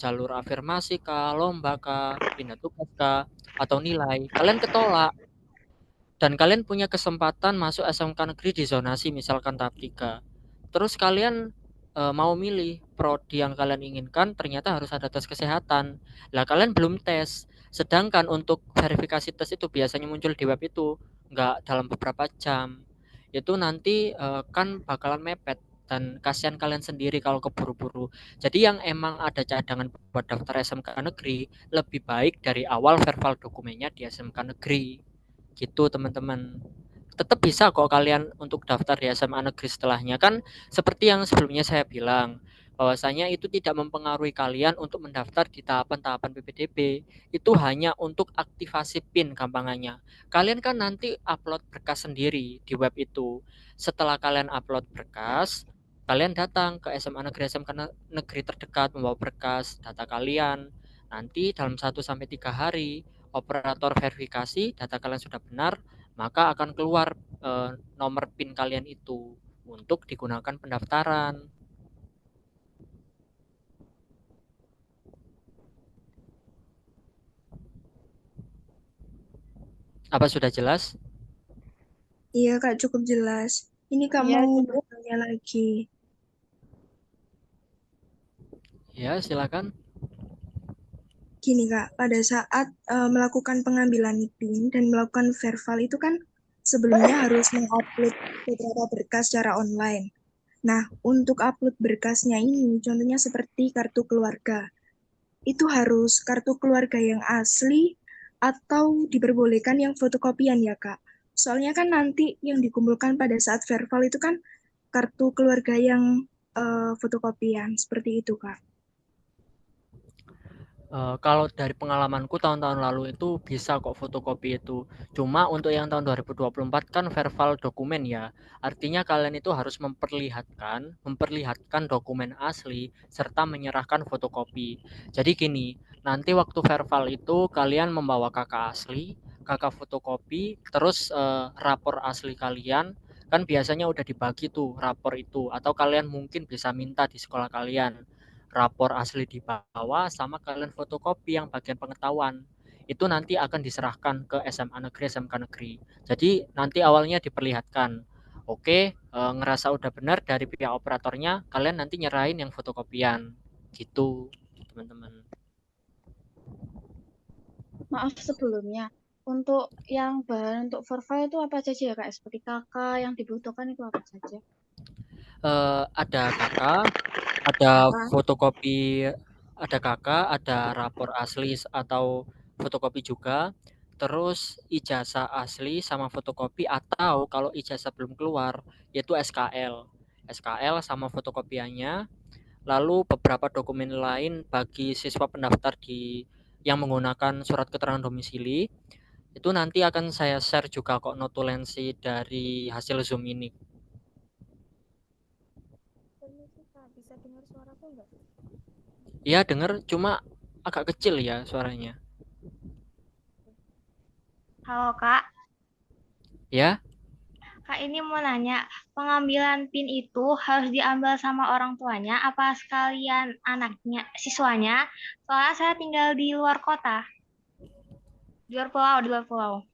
jalur afirmasi kah, lomba kah, pindah tugas kah, atau nilai. Kalian ketolak dan kalian punya kesempatan masuk SMK negeri di zonasi misalkan tahap 3. Terus kalian mau milih prodi yang kalian inginkan, ternyata harus ada tes kesehatan. Lah kalian belum tes. Sedangkan untuk verifikasi tes itu biasanya muncul di web itu nggak dalam beberapa jam. Itu nanti kan bakalan mepet dan kasihan kalian sendiri kalau keburu-buru. Jadi yang emang ada cadangan buat daftar SMK negeri, lebih baik dari awal verbal dokumennya di SMK negeri. Gitu teman-teman. Tetap bisa kok kalian untuk daftar di SMA negeri setelahnya, kan seperti yang sebelumnya saya bilang bahwasanya itu tidak mempengaruhi kalian untuk mendaftar di tahapan-tahapan PPDB. Itu hanya untuk aktivasi PIN gampangannya. Kalian kan nanti upload berkas sendiri di web itu. Setelah kalian upload berkas, kalian datang ke SMA negeri SMK negeri terdekat membawa berkas data kalian. Nanti dalam 1-3 hari operator verifikasi data kalian sudah benar, maka akan keluar nomor PIN kalian itu untuk digunakan pendaftaran. Apa sudah jelas? Iya Kak, cukup jelas. Ini Kak Iya, mau cukup. bertanya lagi. Ya, silakan. Gini Kak, pada saat melakukan pengambilan PIN dan melakukan verval itu kan sebelumnya harus mengupload beberapa berkas secara online. Nah, untuk upload berkasnya ini, contohnya seperti kartu keluarga. Itu harus kartu keluarga yang asli atau diperbolehkan yang fotokopian ya Kak? Soalnya kan nanti yang dikumpulkan pada saat verval itu kan kartu keluarga yang fotokopian, seperti itu Kak. Kalau dari pengalamanku tahun-tahun lalu itu bisa kok fotokopi itu. Cuma untuk yang tahun 2024 kan verval dokumen ya. Artinya kalian itu harus memperlihatkan dokumen asli serta menyerahkan fotokopi. Jadi gini, nanti waktu verval itu kalian membawa KK asli, KK fotokopi, terus rapor asli kalian. Kan biasanya udah dibagi tuh rapor itu, atau kalian mungkin bisa minta di sekolah kalian rapor asli di bawah sama kalian fotokopi yang bagian pengetahuan. Itu nanti akan diserahkan ke SMA negeri, SMK negeri. Jadi nanti awalnya diperlihatkan, oke, ngerasa udah benar dari pihak operatornya, kalian nanti nyerahin yang fotokopian. Gitu, teman-teman. Maaf sebelumnya. Untuk yang bahan untuk verval itu apa saja ya Kak? Seperti KK yang dibutuhkan itu apa saja? Ada KK, ada fotokopi, ada KK, ada rapor asli atau fotokopi juga, terus ijazah asli sama fotokopi, atau kalau ijazah belum keluar yaitu SKL sama fotokopiannya, lalu beberapa dokumen lain bagi siswa pendaftar yang menggunakan surat keterangan domisili. Itu nanti akan saya share juga kok notulensi dari hasil Zoom ini. Bisa dengar suaraku enggak? Iya dengar, cuma agak kecil ya suaranya. Halo Kak, Ya, Kak ini mau nanya, pengambilan PIN itu harus diambil sama orang tuanya apa sekalian anaknya, siswanya? Soalnya saya tinggal di luar kota. Di luar pulau.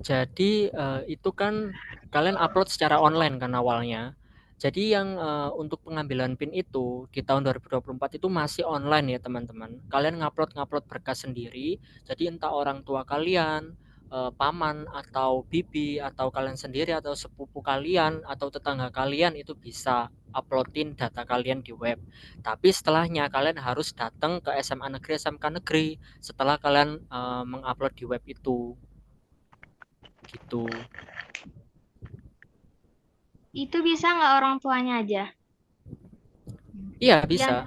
Jadi itu kan kalian upload secara online kan awalnya. Jadi yang untuk pengambilan PIN itu di tahun 2024 itu masih online ya teman-teman. Kalian ngupload berkas sendiri. Jadi entah orang tua kalian, paman atau bibi atau kalian sendiri atau sepupu kalian atau tetangga kalian itu bisa uploadin data kalian di web. Tapi setelahnya kalian harus datang ke SMA negeri, SMK negeri setelah kalian mengupload di web itu. Gitu. Itu bisa nggak orang tuanya aja? Iya bisa.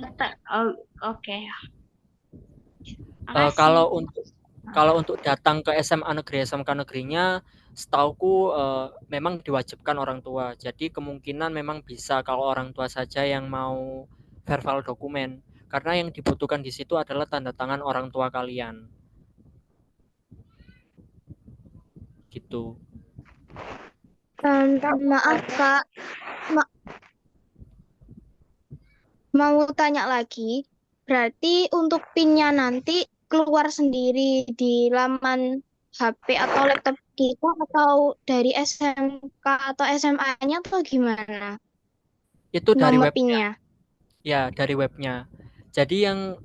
Oke. Kalau untuk datang ke SMA negeri, SMK negerinya, setauku memang diwajibkan orang tua. Jadi kemungkinan memang bisa kalau orang tua saja yang mau verval dokumen. Karena yang dibutuhkan di situ adalah tanda tangan orang tua kalian. Gitu. Maaf Kak, mau tanya lagi. Berarti untuk PIN-nya nanti keluar sendiri di laman HP atau laptop kita atau dari SMK atau SMA-nya atau gimana? Itu dari Nomor webnya. PIN-nya. Ya, dari webnya. Jadi yang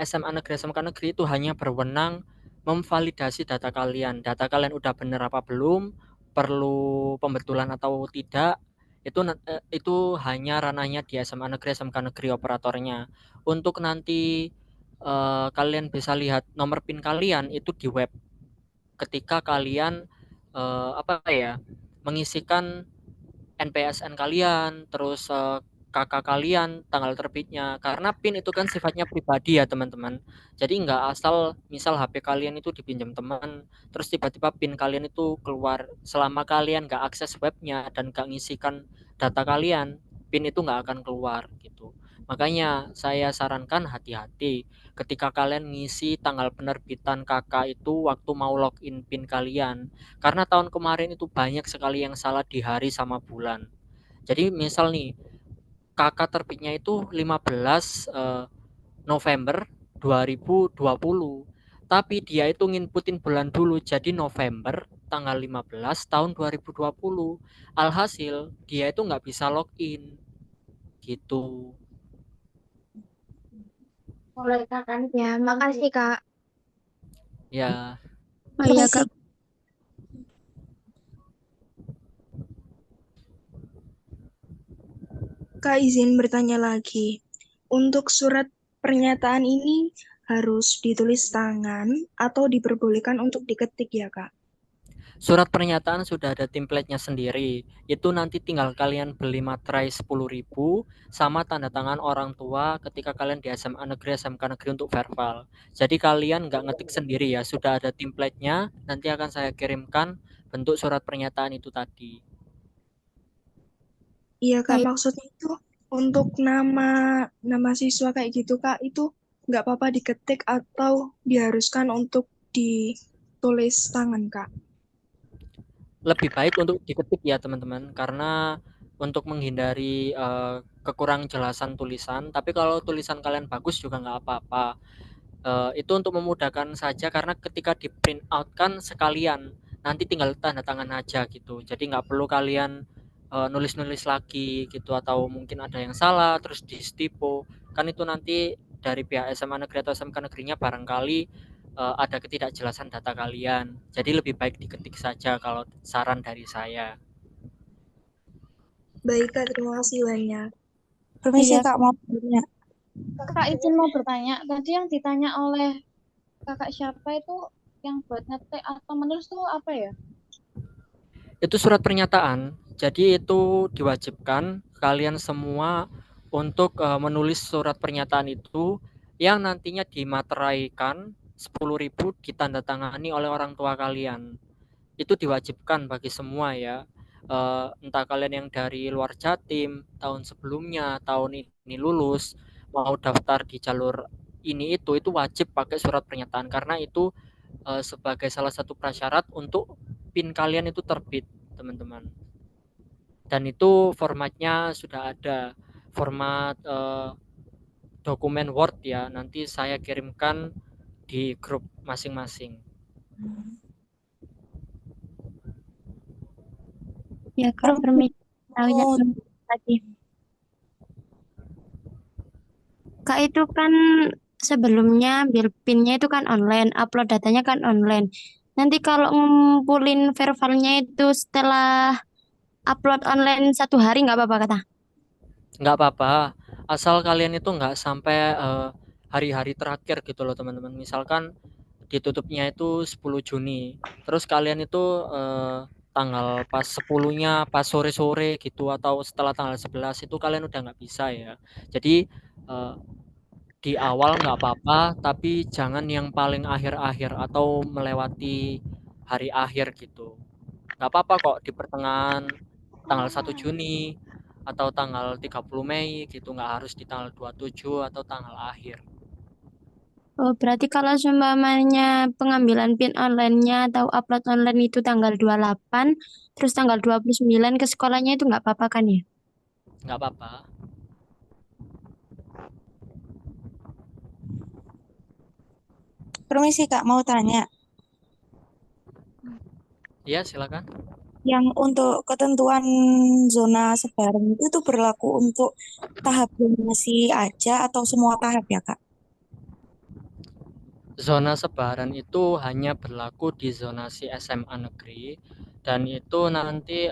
SMA negeri, SMK negeri itu hanya berwenang memvalidasi data kalian. Data kalian udah benar apa belum, perlu pembetulan atau tidak, itu hanya ranahnya di SMA negeri, SMK negeri operatornya. Untuk nanti kalian bisa lihat nomor PIN kalian itu di web. Ketika kalian mengisikan NPSN kalian, terus KK kalian, tanggal terbitnya. Karena PIN itu kan sifatnya pribadi ya teman-teman. Jadi nggak asal misal HP kalian itu dipinjam teman, terus tiba-tiba PIN kalian itu keluar selama kalian nggak akses webnya dan nggak ngisikan data kalian, PIN itu nggak akan keluar gitu. Makanya saya sarankan hati-hati ketika kalian ngisi tanggal penerbitan KK itu waktu mau login PIN kalian. Karena tahun kemarin itu banyak sekali yang salah di hari sama bulan. Jadi misal nih KK terbitnya itu 15 November 2020. Tapi dia itu nginputin bulan dulu, jadi November tanggal 15 tahun 2020. Alhasil dia itu nggak bisa login gitu. Ya, makasih Kak. Ya, Oh iya Kak. Kak, izin bertanya lagi. Untuk surat pernyataan ini harus ditulis tangan atau diperbolehkan untuk diketik ya, Kak? surat pernyataan sudah ada template-nya sendiri. Itu nanti tinggal kalian beli materai 10.000 sama tanda tangan orang tua ketika kalian di SMA negeri, SMK negeri untuk verbal. Jadi kalian nggak ngetik sendiri ya, sudah ada template-nya. Nanti akan saya kirimkan bentuk surat pernyataan itu tadi. Iya, Kak, maksudnya itu untuk nama siswa kayak gitu, Kak, itu nggak apa-apa diketik atau diharuskan untuk ditulis tangan, Kak? Lebih baik untuk diketik ya teman-teman, karena untuk menghindari kekurang jelasan tulisan. Tapi kalau tulisan kalian bagus juga nggak apa-apa. Itu untuk memudahkan saja, karena ketika di print out kan sekalian nanti tinggal tanda tangan aja gitu, jadi nggak perlu kalian nulis-nulis lagi gitu, atau mungkin ada yang salah terus di stipo kan, itu nanti dari pihak SMA negeri atau SMK negerinya barangkali ada ketidakjelasan data kalian. Jadi lebih baik diketik saja kalau saran dari saya. Baik, Kak, terima kasih banyak. Permisi Iya. Kak, mau tanya. Kak izin mau bertanya. Tadi yang ditanya oleh kakak siapa itu yang buat ngetik atau menulis tuh apa ya? Itu surat pernyataan. Jadi itu diwajibkan kalian semua untuk menulis surat pernyataan itu yang nantinya dimateraikan 10.000 ditandatangani oleh orang tua kalian. Itu diwajibkan bagi semua ya. Entah kalian yang dari luar Jatim, tahun sebelumnya, tahun ini lulus, mau daftar di jalur ini itu wajib pakai surat pernyataan, karena itu sebagai salah satu prasyarat untuk PIN kalian itu terbit, teman-teman. Dan itu formatnya sudah ada, format dokumen Word ya. Nanti saya kirimkan di grup masing-masing. Ya Kak, permisi tadi. Kak itu kan sebelumnya ambil PIN-nya itu kan online, upload datanya kan online. Nanti kalau ngumpulin verbalnya itu setelah upload online 1 hari nggak apa-apa kata? Nggak apa-apa, asal kalian itu nggak sampai hari-hari terakhir gitu loh teman-teman. Misalkan ditutupnya itu 10 Juni, terus kalian itu tanggal pas 10-nya pas sore-sore gitu, atau setelah tanggal 11 itu kalian udah nggak bisa ya. Jadi di awal nggak apa-apa, tapi jangan yang paling akhir-akhir atau melewati hari akhir gitu. Nggak apa-apa kok di pertengahan tanggal 1 Juni atau tanggal 30 Mei gitu, nggak harus di tanggal 27 atau tanggal akhir. Oh, berarti kalau seumpamanya pengambilan PIN online-nya atau upload online itu tanggal 28, terus tanggal 29 ke sekolahnya itu nggak apa-apa kan ya? Nggak apa-apa. Permisi Kak, mau tanya. Iya, silakan. Yang untuk ketentuan zona sebaran itu tuh berlaku untuk tahap zonasi aja atau semua tahap ya Kak? Zona sebaran itu hanya berlaku di zonasi SMA negeri, dan itu nanti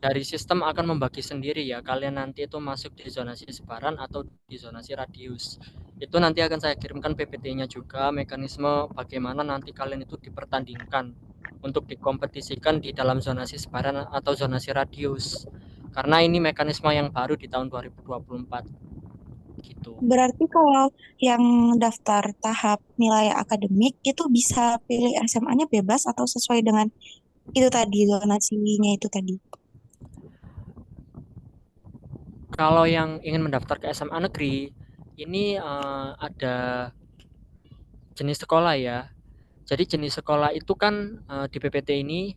dari sistem akan membagi sendiri ya, kalian nanti itu masuk di zonasi sebaran atau di zonasi radius. Itu nanti akan saya kirimkan PPT-nya juga, mekanisme bagaimana nanti kalian itu dipertandingkan untuk dikompetisikan di dalam zonasi sebaran atau zonasi radius, karena ini mekanisme yang baru di tahun 2024 gitu. Berarti kalau yang daftar tahap nilai akademik itu bisa pilih SMA-nya bebas atau sesuai dengan itu tadi, zonasinya itu tadi? Kalau yang ingin mendaftar ke SMA negeri, ini ada jenis sekolah ya. Jadi jenis sekolah itu kan di PPT ini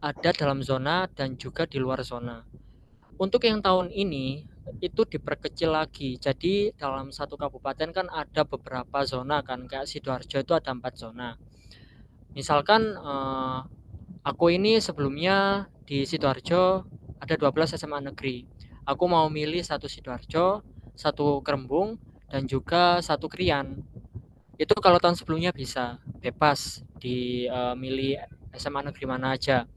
ada dalam zona dan juga di luar zona. Untuk yang tahun ini itu diperkecil lagi. Jadi dalam satu kabupaten kan ada beberapa zona kan. Kayak Sidoarjo itu ada 4 zona. Misalkan aku ini sebelumnya di Sidoarjo ada 12 SMA negeri. Aku mau milih satu Sidoarjo, satu Kerembung, dan juga satu Krian. Itu kalau tahun sebelumnya bisa bebas milih SMA negeri mana aja.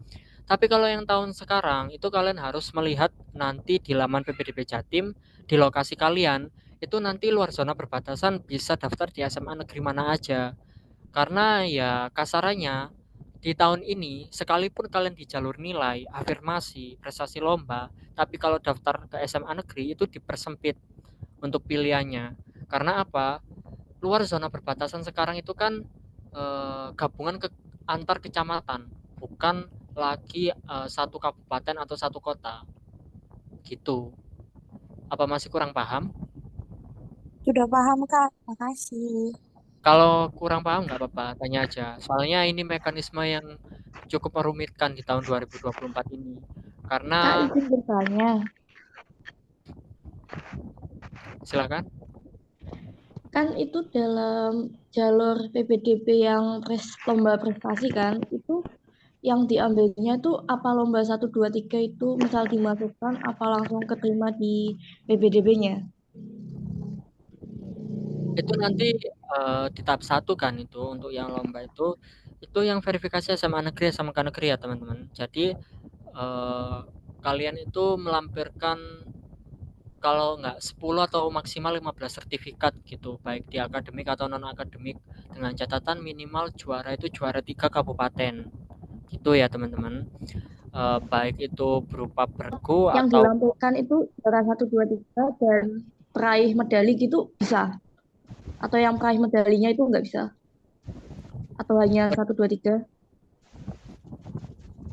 Tapi kalau yang tahun sekarang itu kalian harus melihat nanti di laman PPDB Jatim di lokasi kalian itu nanti luar zona perbatasan bisa daftar di SMA negeri mana aja. Karena ya kasarannya di tahun ini sekalipun kalian di jalur nilai, afirmasi, prestasi lomba, tapi kalau daftar ke SMA negeri itu dipersempit untuk pilihannya. Karena apa? Luar zona perbatasan sekarang itu kan gabungan antar kecamatan, bukan lagi satu kabupaten atau satu kota. Gitu. Apa masih kurang paham? Sudah paham, Kak. Makasih. Kalau kurang paham nggak apa-apa, tanya aja. Soalnya ini mekanisme yang cukup merumitkan di tahun 2024 ini. Kak, Karena izin bertanya. silakan. Kan itu dalam jalur PPDB yang lomba prestasi kan, itu yang diambilnya tuh apa lomba 1, 2, 3 itu misal dimasukkan apa langsung keterima di PPDB-nya? Itu nanti di tahap 1 kan itu untuk yang lomba itu yang verifikasi SMA negeri sama negeri ya teman-teman. Jadi kalian itu melampirkan kalau nggak 10 atau maksimal 15 sertifikat gitu, baik di akademik atau non akademik, dengan catatan minimal juara itu juara 3 kabupaten gitu ya teman-teman. Baik itu berupa bergu Yang atau dilampirkan itu juara 1, 2, 3 dan peraih medali gitu bisa? Atau yang peraih medalinya itu nggak bisa? Atau hanya 1, 2, 3?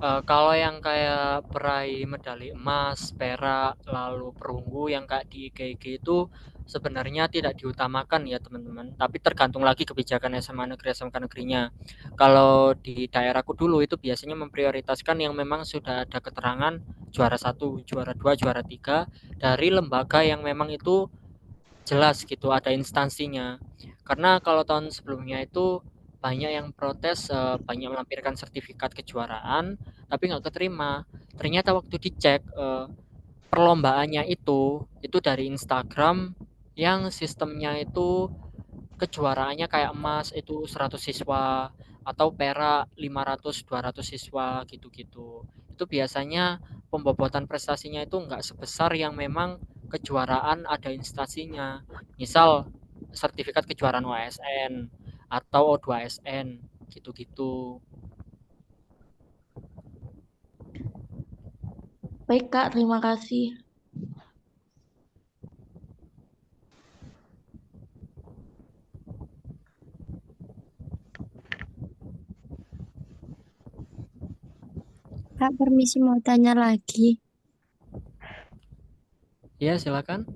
Kalau yang kayak peraih medali emas, perak, lalu perunggu yang kayak di IGIG itu sebenarnya tidak diutamakan ya teman-teman. Tapi tergantung lagi kebijakan SMA negeri SMK negerinya. Kalau di daerahku dulu itu biasanya memprioritaskan yang memang sudah ada keterangan juara 1, juara 2, juara 3 dari lembaga yang memang itu jelas gitu, ada instansinya. Karena kalau tahun sebelumnya itu banyak yang protes, banyak melampirkan sertifikat kejuaraan tapi nggak keterima. Ternyata waktu dicek perlombaannya itu dari Instagram yang sistemnya itu kejuaraannya kayak emas itu 100 siswa atau perak 500 200 siswa gitu-gitu. Itu biasanya pembobotan prestasinya itu nggak sebesar yang memang kejuaraan ada instansinya. Misal sertifikat kejuaraan OSN atau O2SN gitu-gitu. Baik Kak, terima kasih. Kak, permisi mau tanya lagi. Ya, silakan.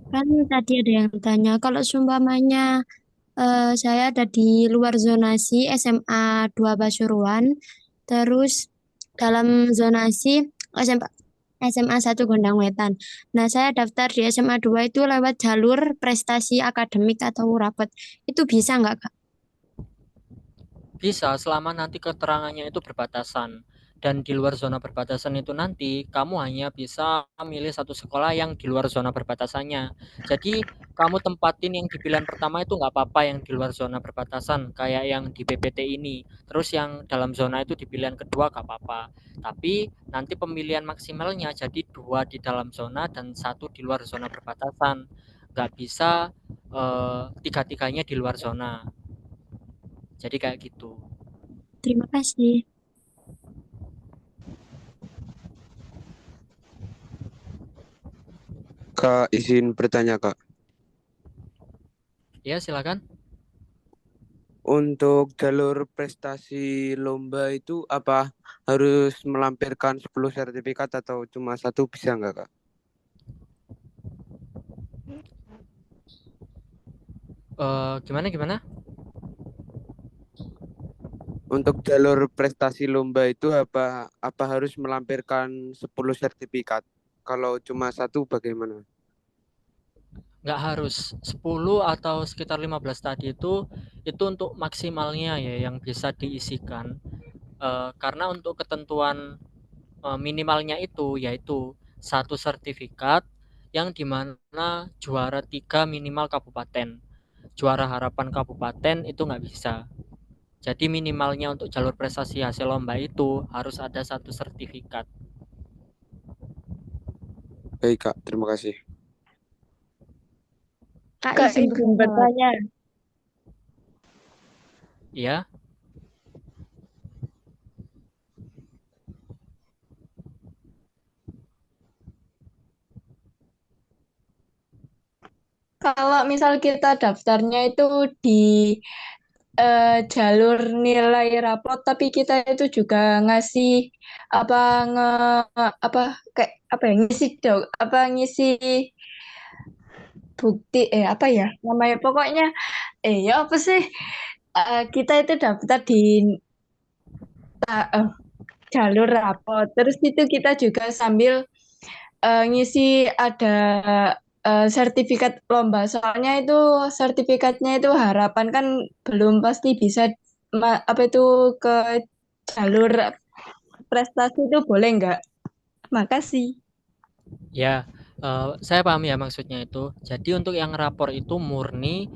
Kan tadi ada yang tanya, kalau seumpamanya saya ada di luar zonasi SMA 2 Pasuruan, terus dalam zonasi SMA 1 Gondang Wetan. Nah, saya daftar di SMA 2 itu lewat jalur prestasi akademik atau rapot. Itu bisa nggak, Kak? Bisa selama nanti keterangannya itu berbatasan. Dan di luar zona perbatasan itu nanti kamu hanya bisa milih satu sekolah yang di luar zona perbatasannya. Jadi kamu tempatin yang di pilihan pertama itu nggak apa-apa yang di luar zona perbatasan kayak yang di PPT ini. Terus yang dalam zona itu di pilihan kedua nggak apa-apa. Tapi nanti pemilihan maksimalnya jadi 2 di dalam zona dan 1 di luar zona perbatasan. Nggak bisa tiga-tiganya di luar zona. Jadi kayak gitu. Terima kasih. Kak, izin bertanya, Kak. Ya, silakan. Untuk jalur prestasi lomba itu apa harus melampirkan 10 sertifikat atau cuma 1 bisa nggak, Kak? Gimana? Untuk jalur prestasi lomba itu apa harus melampirkan 10 sertifikat? Kalau cuma satu bagaimana? Nggak harus 10 atau sekitar 15 tadi itu untuk maksimalnya ya yang bisa diisikan. Karena untuk ketentuan minimalnya itu yaitu satu sertifikat yang dimana juara 3 minimal kabupaten. Juara harapan kabupaten itu nggak bisa. Jadi minimalnya untuk jalur prestasi hasil lomba itu harus ada satu sertifikat. Baik Kak, terima kasih. Kak, izin bertanya. Iya. Kalau misal kita daftarnya itu di jalur nilai rapot, tapi kita itu juga ngasih ngisi bukti apa ya namanya pokoknya ya apa sih kita itu daftar di jalur rapot, terus itu kita juga sambil ngisi ada sertifikat lomba, soalnya itu sertifikatnya itu harapan kan belum pasti bisa ke jalur prestasi, itu boleh nggak? Makasih. Ya, saya paham ya maksudnya itu. Jadi untuk yang rapor itu murni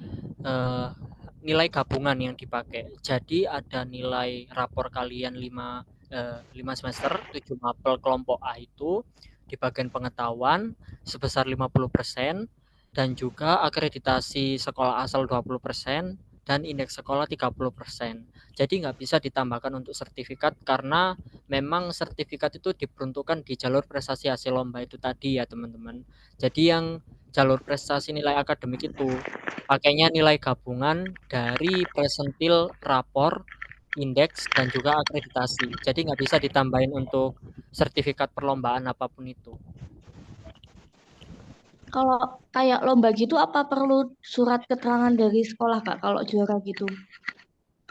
nilai gabungan yang dipakai. Jadi ada nilai rapor kalian 5 semester 7 mapel kelompok A itu di bagian pengetahuan sebesar 50% dan juga akreditasi sekolah asal 20% dan indeks sekolah 30%. Jadi nggak bisa ditambahkan untuk sertifikat karena memang sertifikat itu diperuntukkan di jalur prestasi hasil lomba itu tadi ya teman-teman. Jadi yang jalur prestasi nilai akademik itu pakainya nilai gabungan dari presentil, rapor, indeks, dan juga akreditasi. Jadi nggak bisa ditambahin untuk sertifikat perlombaan apapun itu. Kalau kayak lomba gitu apa perlu surat keterangan dari sekolah Kak kalau juara gitu?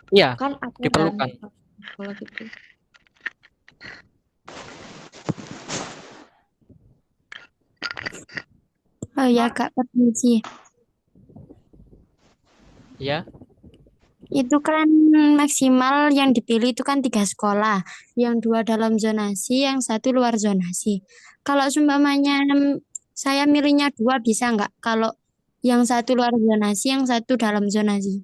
Iya, Kan ada diperlukan. kan sekolah gitu. Oh ya Kak, permisi. Ya. Itu kan maksimal yang dipilih itu kan 3 sekolah, yang 2 dalam zonasi, yang 1 luar zonasi. Kalau seumpamanya saya milihnya 2 bisa nggak? Kalau yang 1 luar zonasi, yang 1 dalam zonasi.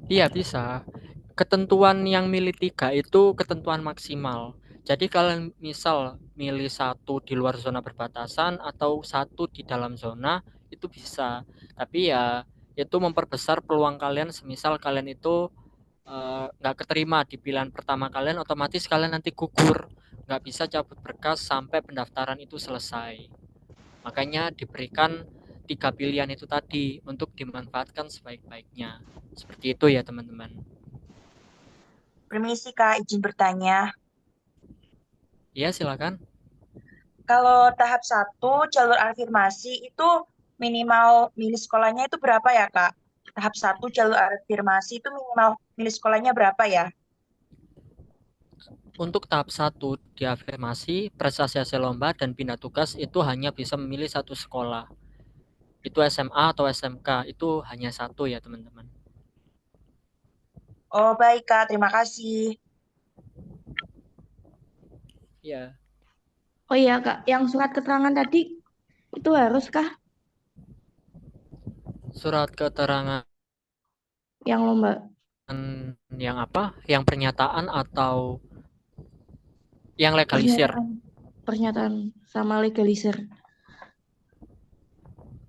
Iya bisa. Ketentuan yang milih 3 itu ketentuan maksimal. Jadi kalian misal milih 1 di luar zona perbatasan atau 1 di dalam zona itu bisa. Tapi ya itu memperbesar peluang kalian semisal kalian itu nggak keterima di pilihan pertama kalian, otomatis kalian nanti gugur, nggak bisa cabut berkas sampai pendaftaran itu selesai. Makanya diberikan 3 pilihan itu tadi untuk dimanfaatkan sebaik-baiknya. Seperti itu ya teman-teman. Permisi Kak, izin bertanya. Iya silakan. Kalau tahap 1 jalur afirmasi itu minimal milih sekolahnya itu berapa ya Kak? Tahap 1 jalur afirmasi itu minimal milih sekolahnya berapa ya? Untuk tahap 1 di afirmasi, prestasi hasil lomba dan pindah tugas itu hanya bisa memilih 1 sekolah. Itu SMA atau SMK, itu hanya 1 ya teman-teman. Oh baik Kak, terima kasih. Iya. Oh iya Kak, yang surat keterangan tadi itu haruskah? Surat keterangan yang lomba? Yang apa? Yang pernyataan atau yang legalisir? Pernyataan sama legalisir.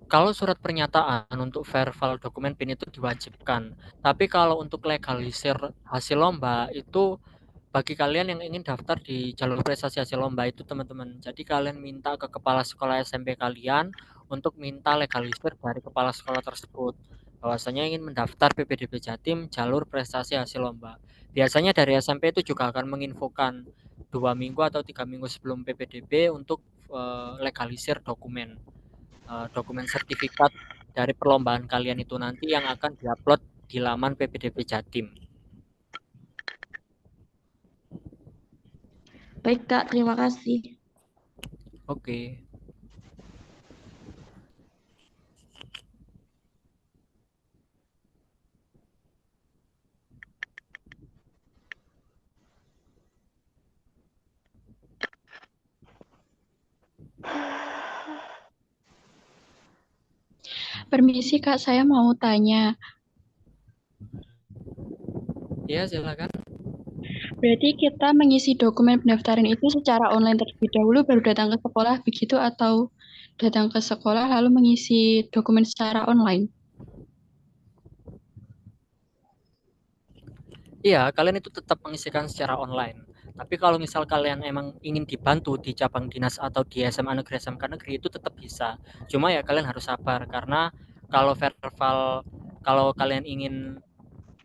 Kalau surat pernyataan untuk verbal dokumen PIN itu diwajibkan. Tapi kalau untuk legalisir hasil lomba itu bagi kalian yang ingin daftar di jalur prestasi hasil lomba itu teman-teman. Jadi kalian minta ke kepala sekolah SMP kalian untuk minta legalisir dari kepala sekolah tersebut bahwasanya ingin mendaftar PPDB Jatim jalur prestasi hasil lomba. Biasanya dari SMP itu juga akan menginfokan 2 minggu atau 3 minggu sebelum PPDB untuk legalisir dokumen. Dokumen sertifikat dari perlombaan kalian itu nanti yang akan diupload di laman PPDB Jatim. Baik, Kak. Terima kasih. Oke. Permisi Kak, saya mau tanya. Ya, silakan. Berarti kita mengisi dokumen pendaftaran itu secara online terlebih dahulu baru datang ke sekolah begitu atau datang ke sekolah lalu mengisi dokumen secara online? Iya, kalian itu tetap mengisikan secara online. Tapi kalau misal kalian emang ingin dibantu di cabang dinas atau di SMA negeri SMK negeri itu tetap bisa. Cuma ya kalian harus sabar karena kalau verbal kalau kalian ingin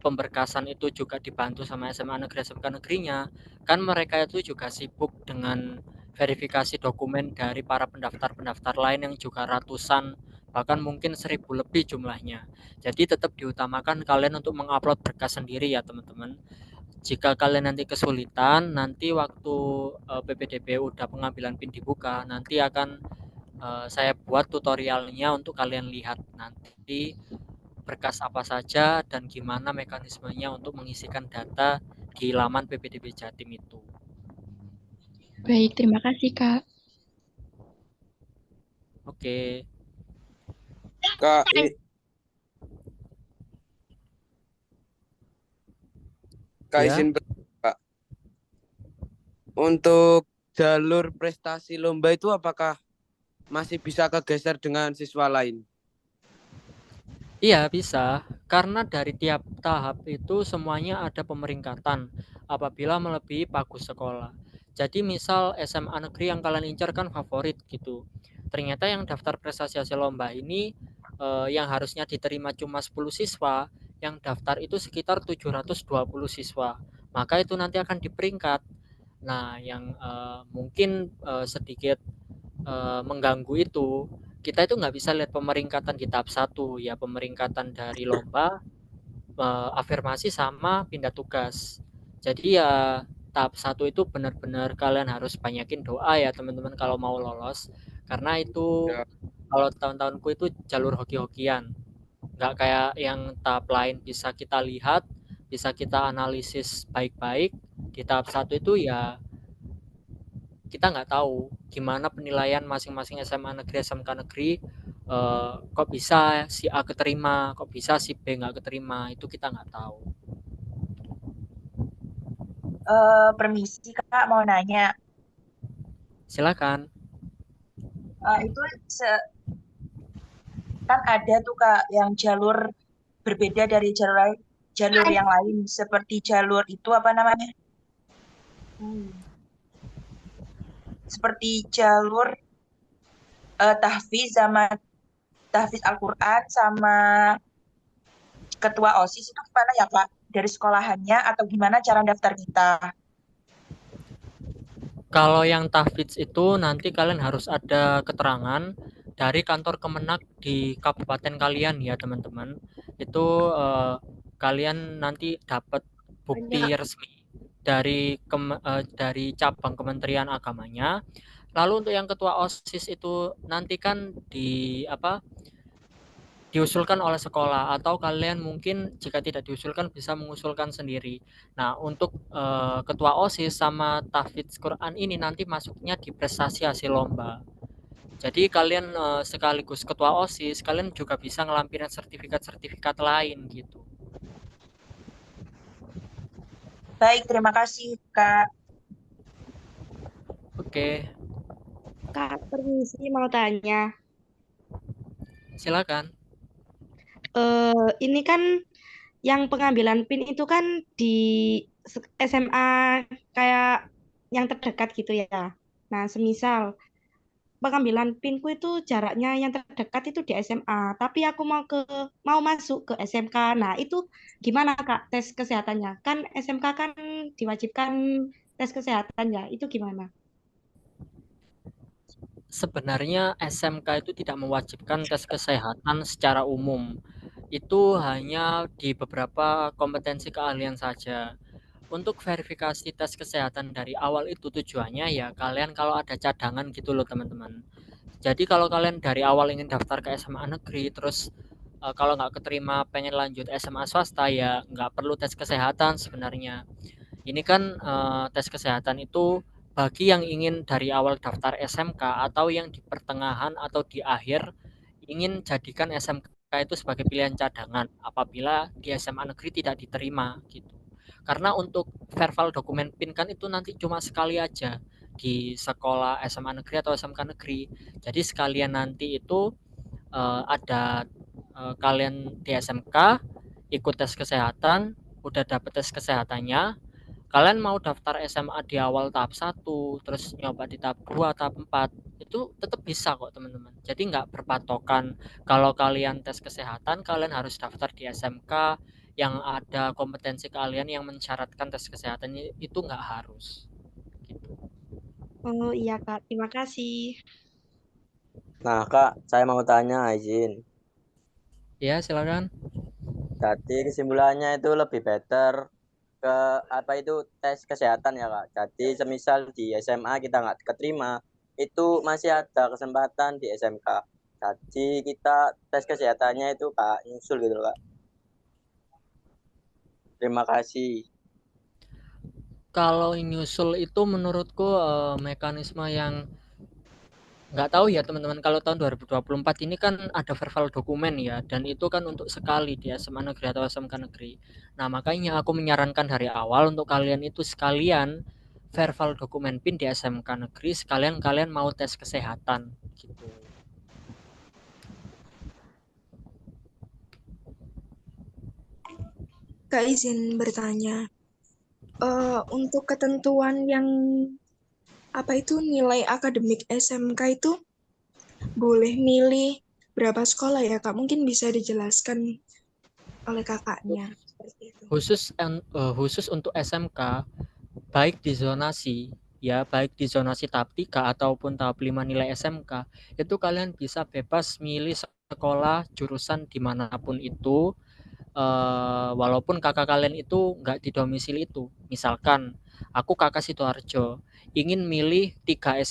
pemberkasan itu juga dibantu sama SMA negeri SMK negerinya, kan mereka itu juga sibuk dengan verifikasi dokumen dari para pendaftar-pendaftar lain yang juga ratusan bahkan mungkin 1000 lebih jumlahnya. Jadi tetap diutamakan kalian untuk mengupload berkas sendiri ya teman-teman. Jika kalian nanti kesulitan, nanti waktu PPDB udah pengambilan PIN dibuka, nanti akan saya buat tutorialnya untuk kalian lihat nanti berkas apa saja dan gimana mekanismenya untuk mengisikan data di laman PPDB Jatim itu. Baik, terima kasih Kak. Oke. Kak, Kak Ya. izin Kak. Untuk jalur prestasi lomba itu apakah masih bisa kegeser dengan siswa lain? Iya bisa, karena dari tiap tahap itu semuanya ada pemeringkatan apabila melebihi pagus sekolah. Jadi misal SMA negeri yang kalian incar kan favorit gitu. Ternyata yang daftar prestasi hasil lomba ini yang harusnya diterima cuma 10 siswa, yang daftar itu sekitar 720 siswa. Maka itu nanti akan diperingkat. Nah, yang mungkin sedikit mengganggu itu kita itu nggak bisa lihat pemeringkatan di tahap 1 ya, pemeringkatan dari lomba, afirmasi sama pindah tugas. Jadi ya tahap 1 itu benar-benar kalian harus banyakin doa ya teman-teman kalau mau lolos. Karena itu kalau tahun-tahunku itu jalur hoki-hokian. Nggak kayak yang tahap lain bisa kita lihat, bisa kita analisis baik-baik. Di tahap 1 itu ya kita nggak tahu gimana penilaian masing-masing SMA negeri SMK negeri, kok bisa si A keterima, kok bisa si B nggak keterima, itu kita nggak tahu. Permisi Kak, mau nanya. Silakan. Itu kan ada tuh Kak yang jalur berbeda dari jalur yang lain, seperti jalur itu apa namanya? Seperti jalur tahfiz sama tahfiz Al-Quran sama ketua OSIS itu gimana ya Pak? Dari sekolahannya atau gimana cara daftar kita? Kalau yang tahfiz itu nanti kalian harus ada keterangan dari kantor Kemenak di kabupaten kalian ya teman-teman. Itu kalian nanti dapat bukti resmi dari cabang Kementerian Agamanya. Lalu untuk yang ketua OSIS itu nanti kan diusulkan oleh sekolah atau kalian mungkin jika tidak diusulkan bisa mengusulkan sendiri. Nah, untuk ketua OSIS sama tahfidz Quran ini nanti masuknya di prestasi hasil lomba. Jadi kalian sekaligus ketua OSIS, kalian juga bisa ngelampirin sertifikat-sertifikat lain gitu. Baik, terima kasih Kak. Oke. Kak, permisi mau tanya. Silakan. Ini kan yang pengambilan PIN itu kan di SMA kayak yang terdekat gitu ya. Nah, semisal pengambilan PIN-ku itu jaraknya yang terdekat itu di SMA, tapi aku mau masuk ke SMK. Nah, itu gimana Kak tes kesehatannya? Kan SMK kan diwajibkan tes kesehatan ya. Itu gimana? sebenarnya SMK itu tidak mewajibkan tes kesehatan secara umum. Itu hanya di beberapa kompetensi keahlian saja. Untuk verifikasi tes kesehatan dari awal itu tujuannya ya kalian kalau ada cadangan gitu loh teman-teman. Jadi kalau kalian dari awal ingin daftar ke SMA negeri terus kalau nggak keterima pengen lanjut SMA swasta ya nggak perlu tes kesehatan sebenarnya. Ini kan tes kesehatan itu bagi yang ingin dari awal daftar SMK atau yang di pertengahan atau di akhir ingin jadikan SMK itu sebagai pilihan cadangan apabila di SMA negeri tidak diterima gitu. Karena untuk verbal dokumen PIN kan itu nanti cuma sekali aja di sekolah SMA negeri atau SMK negeri. Jadi sekalian nanti itu ada kalian di SMK ikut tes kesehatan, udah dapet tes kesehatannya, kalian mau daftar SMA di awal tahap 1, terus nyoba di tahap 2, tahap 4, itu tetap bisa kok teman-teman. Jadi nggak berpatokan kalau kalian tes kesehatan, kalian harus daftar di SMK yang ada kompetensi kalian yang mensyaratkan tes kesehatan itu nggak harus. Gitu. Oh iya Kak, terima kasih. Nah Kak, saya mau tanya izin. Ya silakan. Jadi kesimpulannya itu lebih better ke apa itu tes kesehatan ya Kak. Jadi semisal di SMA kita nggak keterima, itu masih ada kesempatan di SMK. Jadi kita tes kesehatannya itu Kak nyusul gitu loh Kak. Terima kasih. Kalau nyusul itu menurutku mekanisme yang nggak tahu ya teman-teman. Kalau tahun 2024 ini kan ada verbal dokumen ya, dan itu kan untuk sekali di SMA negeri atau SMK negeri. Nah makanya aku menyarankan dari awal untuk kalian itu sekalian verbal dokumen PIN di SMK negeri, sekalian kalian mau tes kesehatan gitu. Kak izin bertanya, untuk ketentuan yang apa itu nilai akademik SMK itu boleh milih berapa sekolah ya Kak? Mungkin bisa dijelaskan oleh kakaknya. Khusus untuk SMK, baik di zonasi ya, baik di zonasi tahap 3 ataupun tahap 5 nilai SMK, itu kalian bisa bebas milih sekolah jurusan dimanapun itu. Walaupun kakak kalian itu nggak di domisili itu. Misalkan aku kakak Sidoarjo ingin milih 3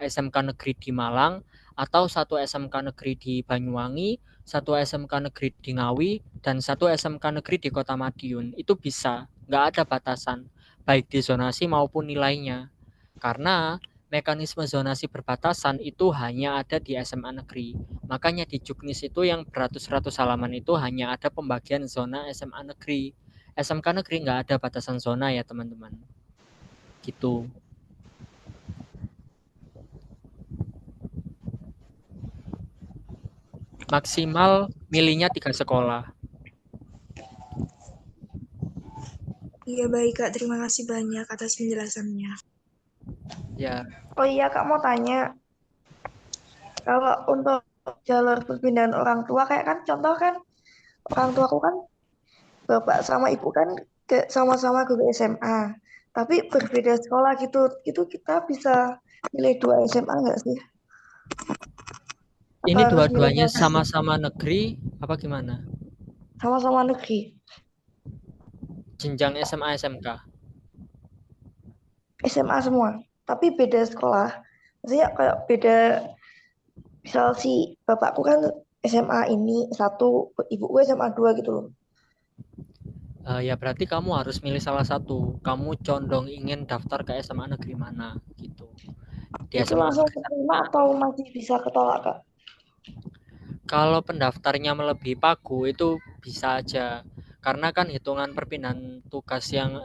SMK negeri di Malang atau 1 SMK negeri di Banyuwangi, 1 SMK negeri di Ngawi, dan 1 SMK negeri di Kota Madiun. Itu bisa, nggak ada batasan baik di zonasi maupun nilainya. Karena mekanisme zonasi berbatasan itu hanya ada di SMA negeri. Makanya di Juknis itu yang beratus-ratus halaman itu hanya ada pembagian zona SMA negeri. SMK negeri nggak ada batasan zona ya teman-teman. Gitu. Maksimal milihnya 3 sekolah. Iya baik Kak, terima kasih banyak atas penjelasannya. Ya. Oh iya Kak mau tanya, kalau untuk jalur perpindahan orang tua kayak kan contoh kan orang tuaku kan bapak sama ibu kan sama-sama guru SMA, tapi berbeda sekolah gitu, itu kita bisa milih 2 SMA nggak sih? Ini dua-duanya sama-sama negeri apa gimana? Sama-sama negeri. Jenjang SMA SMK? SMA semua, tapi beda sekolah. Maksudnya kayak beda, misal si bapakku kan SMA ini 1, ibuku SMA 2 gitu loh. Ya berarti kamu harus milih salah satu. Kamu condong ingin daftar ke SMA negeri mana gitu. Di Itu SMA langsung terima atau masih bisa ketolak Kak? Kalau pendaftarnya melebihi pagu itu bisa aja. Karena kan hitungan perpindahan tugas yang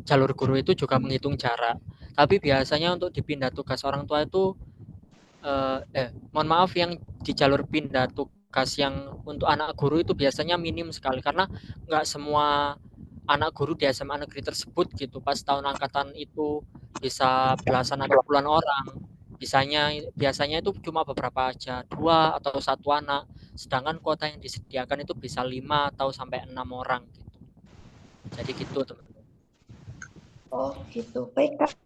jalur guru itu juga menghitung jarak. Tapi biasanya untuk dipindah tugas orang tua itu mohon maaf, yang di jalur pindah tugas yang untuk anak guru itu biasanya minim sekali, karena nggak semua anak guru di SMA negeri tersebut gitu pas tahun angkatan itu bisa belasan atau puluhan orang. Biasanya itu cuma beberapa aja, 2 atau 1 anak, sedangkan kuota yang disediakan itu bisa 5 atau sampai 6 orang gitu. Jadi gitu teman-teman. Oh gitu, baik Kak.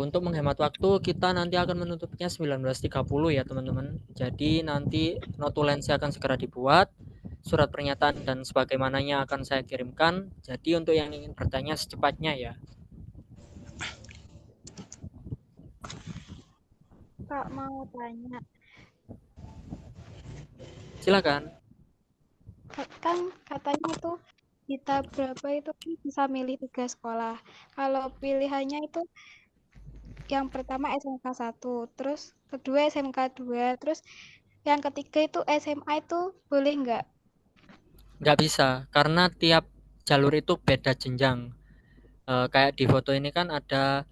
untuk menghemat waktu kita nanti akan menutupnya 19.30 ya teman-teman. Jadi nanti notulensi akan segera dibuat, surat pernyataan dan sebagaimananya akan saya kirimkan. Jadi untuk yang ingin bertanya secepatnya ya. Kak mau tanya, Silakan. kan katanya itu di tahap berapa itu kan bisa milih 3 sekolah. Kalau pilihannya itu yang pertama SMK 1, terus kedua SMK 2, terus yang ketiga itu SMA itu boleh nggak? Nggak bisa, karena tiap jalur itu beda jenjang. Kayak di foto ini kan ada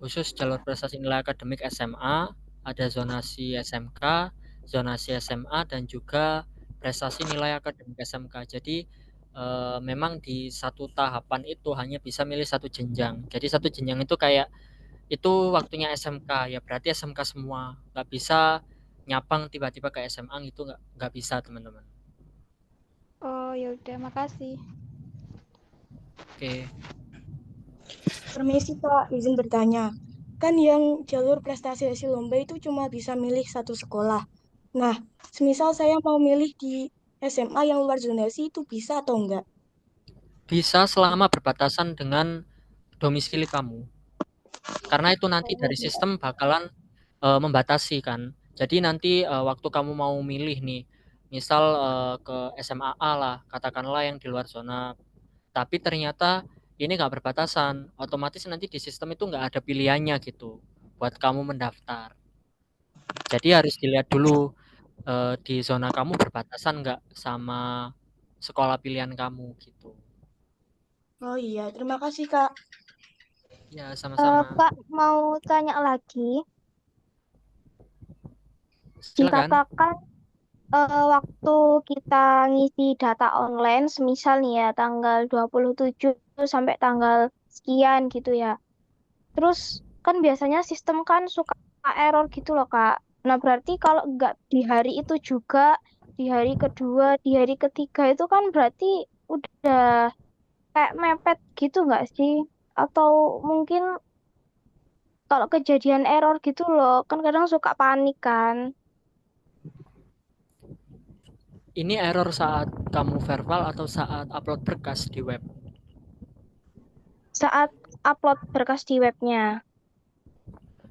khusus jalur prestasi nilai akademik SMA, ada zonasi SMK, zonasi SMA, dan juga prestasi nilai akademik SMK. Jadi memang di satu tahapan itu hanya bisa milih satu jenjang. Jadi satu jenjang itu kayak itu waktunya SMK, ya berarti SMK semua. Nggak bisa nyapang tiba-tiba ke SMA itu nggak bisa teman-teman. Oh ya udah, makasih. Oke. Permisi Kak, izin bertanya. Kan yang jalur prestasi hasil lomba itu cuma bisa milih satu sekolah. Nah, semisal saya mau milih di SMA yang luar zonasi itu bisa atau enggak? Bisa selama berbatasan dengan domisili kamu. Karena itu nanti dari sistem bakalan membatasi kan. Jadi nanti waktu kamu mau milih nih, misal ke SMA A lah, katakanlah yang di luar zona. Tapi ternyata ini nggak berbatasan, otomatis nanti di sistem itu nggak ada pilihannya gitu buat kamu mendaftar. Jadi harus dilihat dulu di zona kamu berbatasan nggak sama sekolah pilihan kamu gitu. Oh iya, terima kasih Kak. Ya, sama-sama. Kak mau tanya lagi. Silakan. Dikatakan waktu kita ngisi data online, semisal nih ya tanggal 27 sampai tanggal sekian gitu ya. Terus kan biasanya sistem kan suka error gitu loh Kak. Nah berarti kalau nggak di hari itu juga, di hari kedua, di hari ketiga itu kan berarti udah kayak mepet gitu nggak sih? Atau mungkin kalau kejadian error gitu loh, kan kadang suka panik kan. Ini error saat kamu verbal atau saat upload berkas di web? Saat upload berkas di webnya.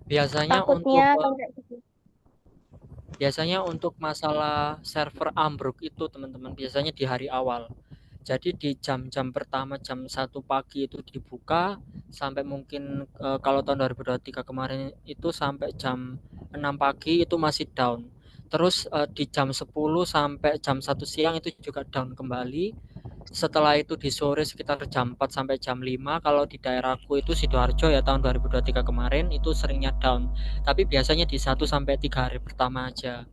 Biasanya Takutnya kan kayak gitu. biasanya untuk masalah server ambruk itu teman-teman biasanya di hari awal. Jadi di jam-jam pertama jam 1 pagi itu dibuka sampai mungkin kalau tahun 2023 kemarin itu sampai jam 6 pagi itu masih down. Terus di jam 10 sampai jam 1 siang itu juga down kembali. Setelah itu di sore sekitar jam 4 sampai jam 5 kalau di daerahku itu Sidoarjo ya tahun 2023 kemarin itu seringnya down. Tapi biasanya di 1 sampai 3 hari pertama aja.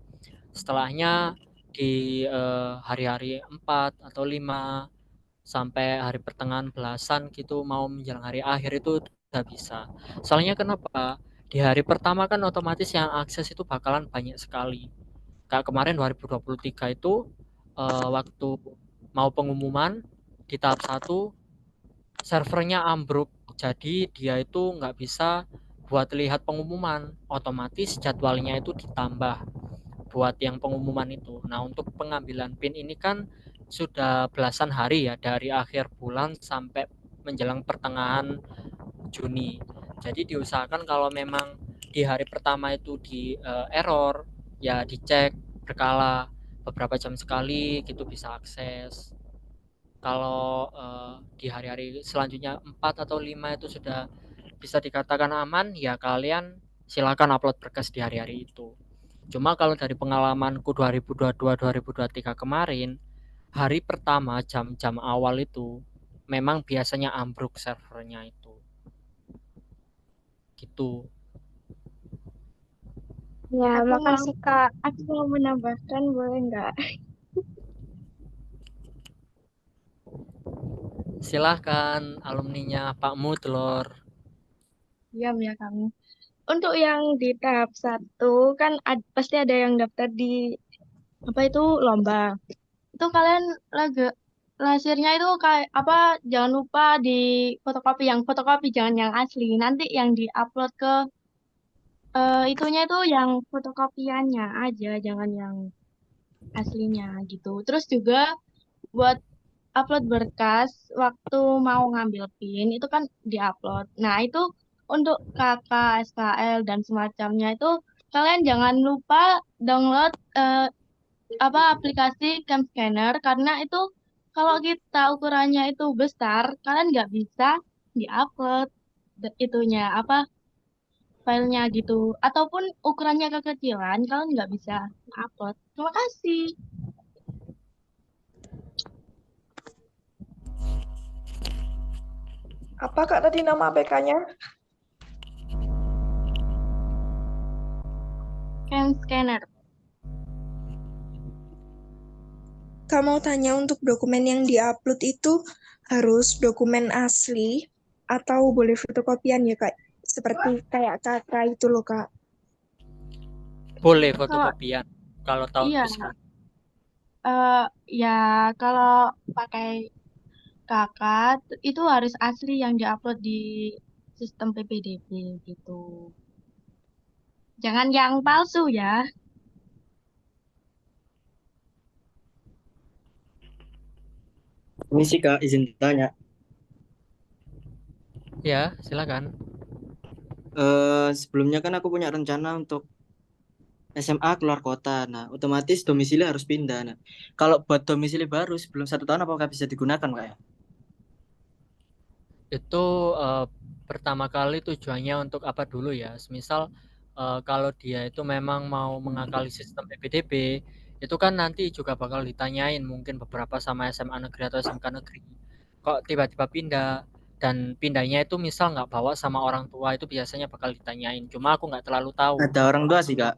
Setelahnya di hari-hari 4 atau 5 sampai hari pertengahan belasan gitu mau menjelang hari akhir itu udah bisa. Soalnya kenapa? Di hari pertama kan otomatis yang akses itu bakalan banyak sekali. Kayak kemarin 2023 itu waktu mau pengumuman di tahap 1 servernya ambruk. Jadi dia itu nggak bisa buat lihat pengumuman. Otomatis jadwalnya itu ditambah buat yang pengumuman itu. Nah, untuk pengambilan PIN ini kan sudah belasan hari ya dari akhir bulan sampai menjelang pertengahan Juni. Jadi diusahakan kalau memang di hari pertama itu di error ya dicek berkala beberapa jam sekali gitu bisa akses. Kalau di hari-hari selanjutnya 4 atau 5 itu sudah bisa dikatakan aman ya kalian silakan upload berkas di hari-hari itu. Cuma kalau dari pengalamanku 2022-2023 kemarin, hari pertama jam-jam awal itu memang biasanya ambruk servernya itu. Gitu. Ya, Aku makasih Kak. Aku mau menambahkan, boleh nggak? Silahkan alumninya Pak Mutlor. Diam ya kamu. Untuk yang di tahap 1 kan pasti ada yang daftar di apa itu lomba. Itu kalian lasernya itu kayak apa? Jangan lupa di fotokopi, jangan yang asli. Nanti yang diupload ke itunya itu yang fotokopiannya aja, jangan yang aslinya gitu. Terus juga buat upload berkas waktu mau ngambil PIN itu kan diupload. Nah, itu untuk KK, SKL dan semacamnya itu kalian jangan lupa download aplikasi Cam Scanner karena itu kalau kita ukurannya itu besar, kalian nggak bisa diupload itunya filenya gitu. Ataupun ukurannya kekecilan, kalian nggak bisa upload. Terima kasih. Apa Kak tadi nama APK-nya? Cam Scanner. Kak mau tanya untuk dokumen yang diupload itu harus dokumen asli atau boleh fotokopian ya Kak? Seperti kayak kakak itu loh Kak. Boleh Kalau fotokopian kalau tahun iya, fiskus. ya kalau pakai kakak itu harus asli yang diupload di sistem PPDB gitu. Jangan yang palsu ya. Ini sih Kak, izin tanya. Ya, silakan. Sebelumnya kan aku punya rencana untuk SMA keluar kota. Nah, otomatis domisili harus pindah. Nah, kalau buat domisili baru sebelum 1 tahun apakah bisa digunakan Kak ya? Itu pertama kali tujuannya untuk apa dulu ya? Semisal kalau dia itu memang mau mengakali sistem PPDB, itu kan nanti juga bakal ditanyain mungkin beberapa sama SMA negeri atau SMK negeri. Kok tiba-tiba pindah? Dan pindahnya itu misal nggak bawa sama orang tua itu biasanya bakal ditanyain. Cuma aku nggak terlalu tahu. Ada orang tua sih Kak.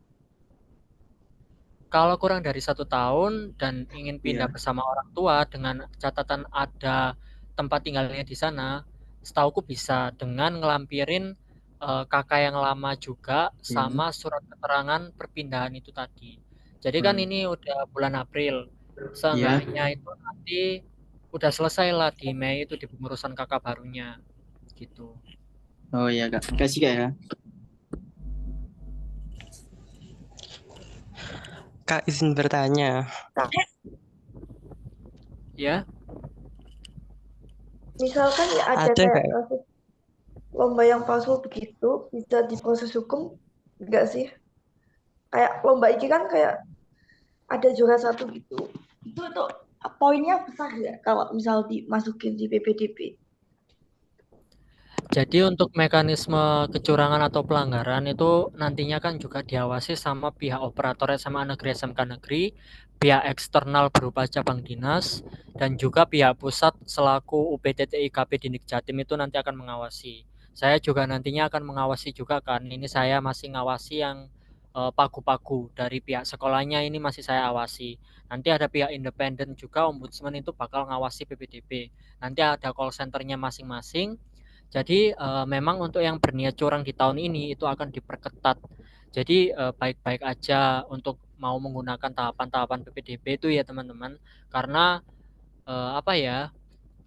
Kalau kurang dari 1 tahun dan ingin pindah Iya. bersama orang tua dengan catatan ada tempat tinggalnya di sana, setauku bisa dengan ngelampirin kakak yang lama juga sama surat keterangan perpindahan itu tadi. Jadi kan ini udah bulan April, Iya. seenggaknya itu nanti udah selesai lah di Mei itu di pengurusan kakak barunya gitu. Oh iya Kak, kasih Kak ya. Kak izin bertanya. Ya. Misalkan ya ada Ada kayak nggak? kasus lomba yang palsu begitu, bisa diproses hukum enggak sih? Kayak lomba ini kan kayak ada juara 1 gitu. Itu poinnya besar ya kalau misal dimasukin di PPDB. Jadi untuk mekanisme kecurangan atau pelanggaran itu nantinya kan juga diawasi sama pihak operator SMA negeri, SMK negeri, pihak eksternal berupa cabang dinas, dan juga pihak pusat selaku UPTTIKP Dindik Jatim itu nanti akan mengawasi. Saya juga nantinya akan mengawasi juga kan, ini saya masih ngawasi yang pagu-pagu dari pihak sekolahnya ini masih saya awasi. Nanti ada pihak independen juga, ombudsman itu bakal ngawasi PPDB. Nanti ada call centernya masing-masing. Jadi memang untuk yang berniat curang di tahun ini itu akan diperketat. Jadi baik-baik aja untuk mau menggunakan tahapan-tahapan PPDB itu ya teman-teman. Karena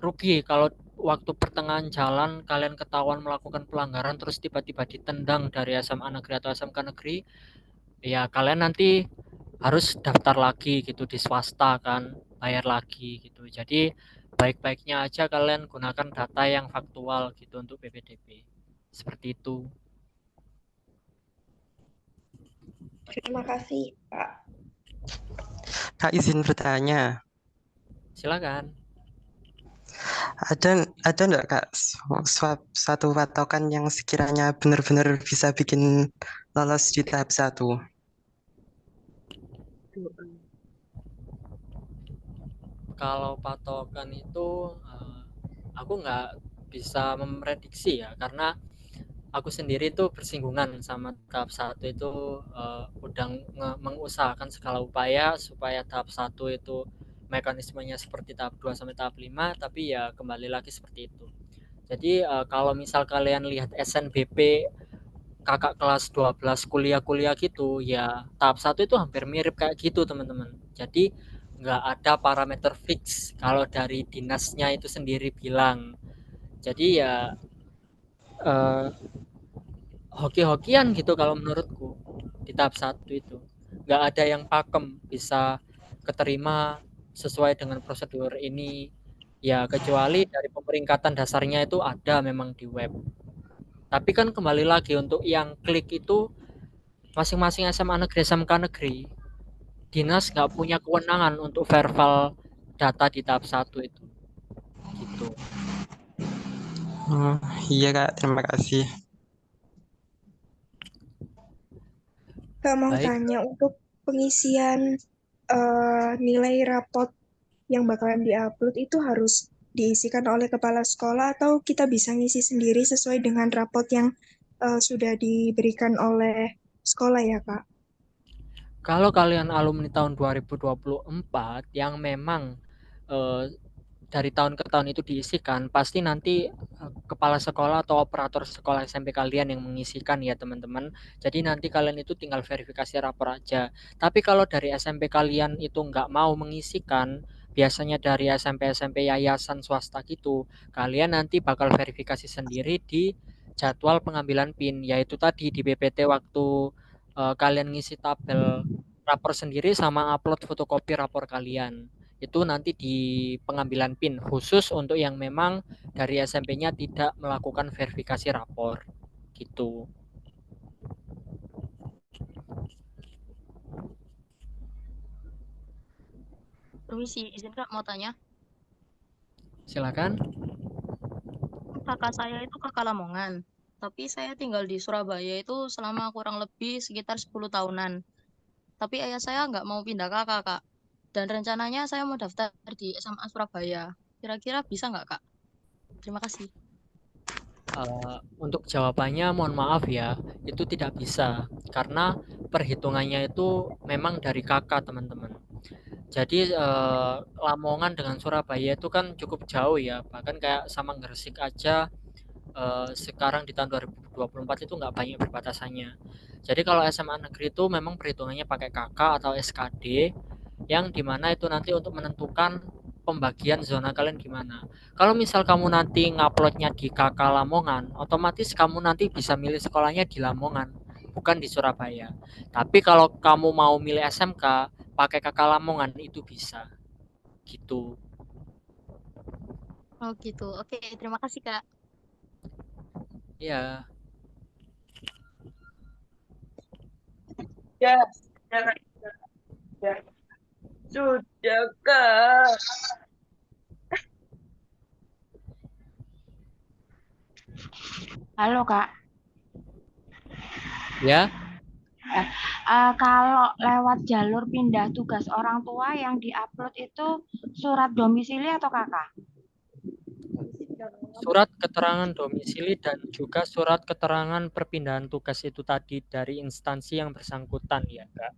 rugi kalau waktu pertengahan jalan kalian ketahuan melakukan pelanggaran terus tiba-tiba ditendang dari SMA negeri atau SMK negeri, ya kalian nanti harus daftar lagi gitu di swasta kan, bayar lagi gitu. Jadi baik-baiknya aja kalian gunakan data yang faktual gitu untuk PPDB. Seperti itu. Terima kasih, Kak. Kak izin bertanya. Silakan. Ada nggak Kak suatu patokan yang sekiranya benar-benar bisa bikin lolos di tahap 1? Kalau patokan itu aku nggak bisa memprediksi ya, karena aku sendiri itu bersinggungan sama tahap 1 itu udah mengusahakan segala upaya supaya tahap 1 itu mekanismenya seperti tahap 2 sampai tahap 5, tapi ya kembali lagi seperti itu. Jadi kalau misal kalian lihat SNBP kakak kelas 12 kuliah-kuliah gitu, ya tahap 1 itu hampir mirip kayak gitu teman-teman. Jadi nggak ada parameter fix kalau dari dinasnya itu sendiri bilang. Jadi ya hoki-hokian gitu kalau menurutku di tahap 1 itu. Nggak ada yang pakem bisa keterima sesuai dengan prosedur ini. Ya kecuali dari pemeringkatan dasarnya itu ada memang di web. Tapi kan kembali lagi untuk yang klik itu masing-masing SMA negeri SMK negeri. Dinas nggak punya kewenangan untuk verval data di tahap 1 itu. Gitu. Oh, iya Kak, terima kasih. Kak mau Baik. tanya untuk pengisian nilai rapot yang bakalan diupload itu harus diisikan oleh kepala sekolah atau kita bisa ngisi sendiri sesuai dengan rapot yang sudah diberikan oleh sekolah ya Kak? Kalau kalian alumni tahun 2024 yang memang dari tahun ke tahun itu diisikan, pasti nanti kepala sekolah atau operator sekolah SMP kalian yang mengisikan ya teman-teman. Jadi nanti kalian itu tinggal verifikasi rapor aja. Tapi kalau dari SMP kalian itu nggak mau mengisikan, biasanya dari SMP-SMP yayasan swasta gitu, kalian nanti bakal verifikasi sendiri di jadwal pengambilan PIN, yaitu tadi di BPT waktu kalian ngisi tabel rapor sendiri sama upload fotokopi rapor kalian. Itu nanti di pengambilan PIN khusus untuk yang memang dari SMP-nya tidak melakukan verifikasi rapor gitu. Permisi, izin Kak mau tanya. Silakan. Kakak saya itu kakak Lamongan, tapi saya tinggal di Surabaya itu selama kurang lebih sekitar 10 tahunan. Tapi ayah saya nggak mau pindah kakak, Kak. Dan rencananya saya mau daftar di SMA Surabaya. Kira-kira bisa nggak, Kak? Terima kasih. Untuk jawabannya mohon maaf ya, itu tidak bisa karena perhitungannya itu memang dari kakak teman-teman. Jadi Lamongan dengan Surabaya itu kan cukup jauh ya, bahkan kayak sama Gresik aja sekarang di tahun 2024 itu nggak banyak perbatasannya. Jadi kalau SMA negeri itu memang perhitungannya pakai KK atau SKD yang dimana itu nanti untuk menentukan pembagian zona kalian gimana. Kalau misal kamu nanti nguploadnya di KK Lamongan, otomatis kamu nanti bisa milih sekolahnya di Lamongan, bukan di Surabaya. Tapi kalau kamu mau milih SMK pakai KK Lamongan itu bisa. Gitu. Oh gitu. Oke, terima kasih, Kak. Ya. Ya, sudah Kak. Halo Kak. Ya. Kalau lewat jalur pindah tugas orang tua yang diupload itu surat domisili atau kakak? Surat keterangan domisili dan juga surat keterangan perpindahan tugas itu tadi dari instansi yang bersangkutan ya Kak.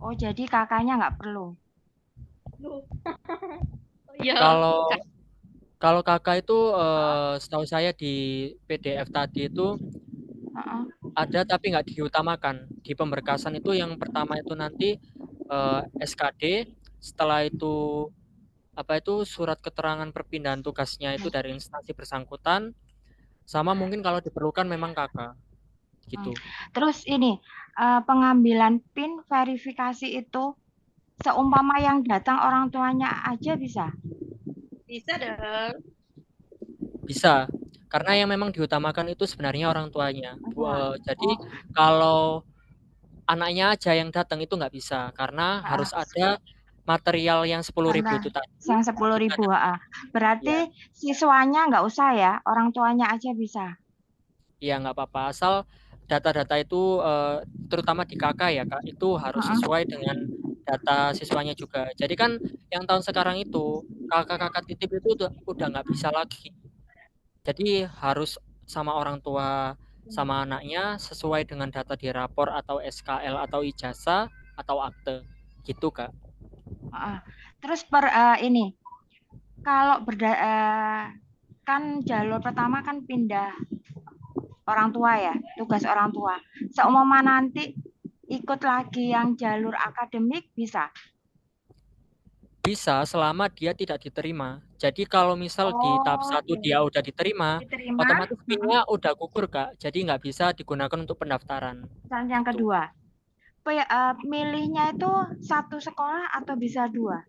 Oh jadi kakaknya nggak perlu? Kalau kakak itu setahu saya di PDF tadi itu ada tapi nggak diutamakan. Di pemberkasan itu yang pertama itu nanti SKD, setelah itu surat keterangan perpindahan tugasnya itu dari instansi bersangkutan, sama mungkin kalau diperlukan memang kakak gitu. Terus ini pengambilan PIN verifikasi itu seumpama yang datang orang tuanya aja bisa? Bisa dong. Bisa, karena yang memang diutamakan itu sebenarnya orang tuanya. Jadi kalau anaknya aja yang datang itu nggak bisa, karena harus ada material yang 10.000 itu tadi. Yang 10.000, berarti siswanya nggak usah ya, orang tuanya aja bisa? Iya nggak apa-apa, asal data-data itu terutama di KK ya Kak, itu harus sesuai dengan data siswanya juga. Jadi kan yang tahun sekarang itu kakak-kakak titip itu udah nggak bisa lagi. Jadi harus sama orang tua sama anaknya sesuai dengan data di rapor atau SKL atau ijazah atau akte gitu Kak. Terus ini kalau kan jalur pertama kan pindah orang tua ya, tugas orang tua. Seumpama nanti ikut lagi yang jalur akademik bisa? Bisa selama dia tidak diterima. Jadi kalau misal di tahap Oh, 1 iya. dia udah diterima, Diterima. otomatis PIN-nya udah gugur, Kak. Jadi nggak bisa digunakan untuk pendaftaran. Dan yang Gitu. kedua, milihnya itu satu sekolah atau bisa dua?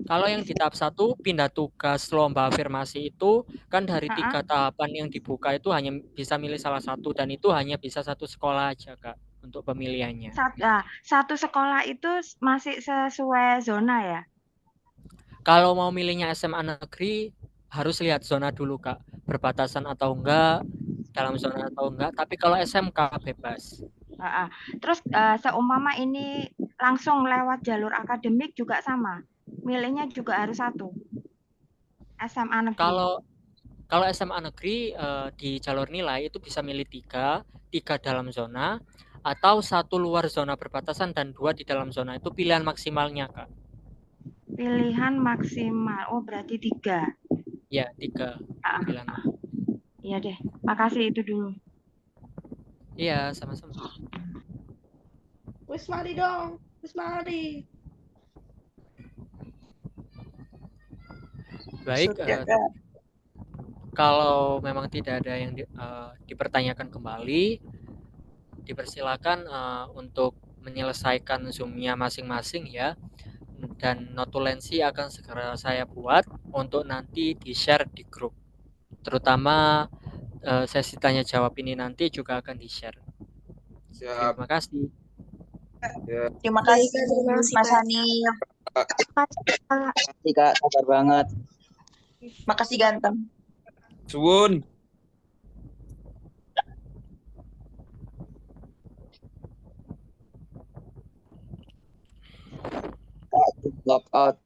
Kalau yang di tahap 1 pindah tugas lomba afirmasi itu kan dari 3 tahapan yang dibuka itu hanya bisa milih salah satu dan itu hanya bisa satu sekolah aja, Kak, untuk pemilihannya. Satu sekolah itu masih sesuai zona ya? Kalau mau milihnya SMA negeri harus lihat zona dulu, Kak. Berbatasan atau enggak, dalam zona atau enggak. Tapi kalau SMK bebas. Terus seumpama ini langsung lewat jalur akademik juga sama. Milihnya juga harus satu. SMA negeri. Kalau SMA negeri di jalur nilai itu bisa milih 3 dalam zona atau 1 luar zona perbatasan dan 2 di dalam zona. Itu pilihan maksimalnya, Kak. Pilihan maksimal. Oh, berarti 3. Ya, 3 pilihan. Iya deh. Makasih itu dulu. Iya, sama-sama. Wis mari dong. Wis mari. Baik, kalau memang tidak ada yang dipertanyakan kembali, dipersilakan untuk menyelesaikan Zoom-nya masing-masing ya. Dan notulensi akan segera saya buat untuk nanti di-share di grup. Terutama sesi tanya jawab ini nanti juga akan di-share. Terima kasih. Terima kasih Mas Hanif. Makasih Kak, sabar banget. Makasih ganteng. Suwun. Kak, log out.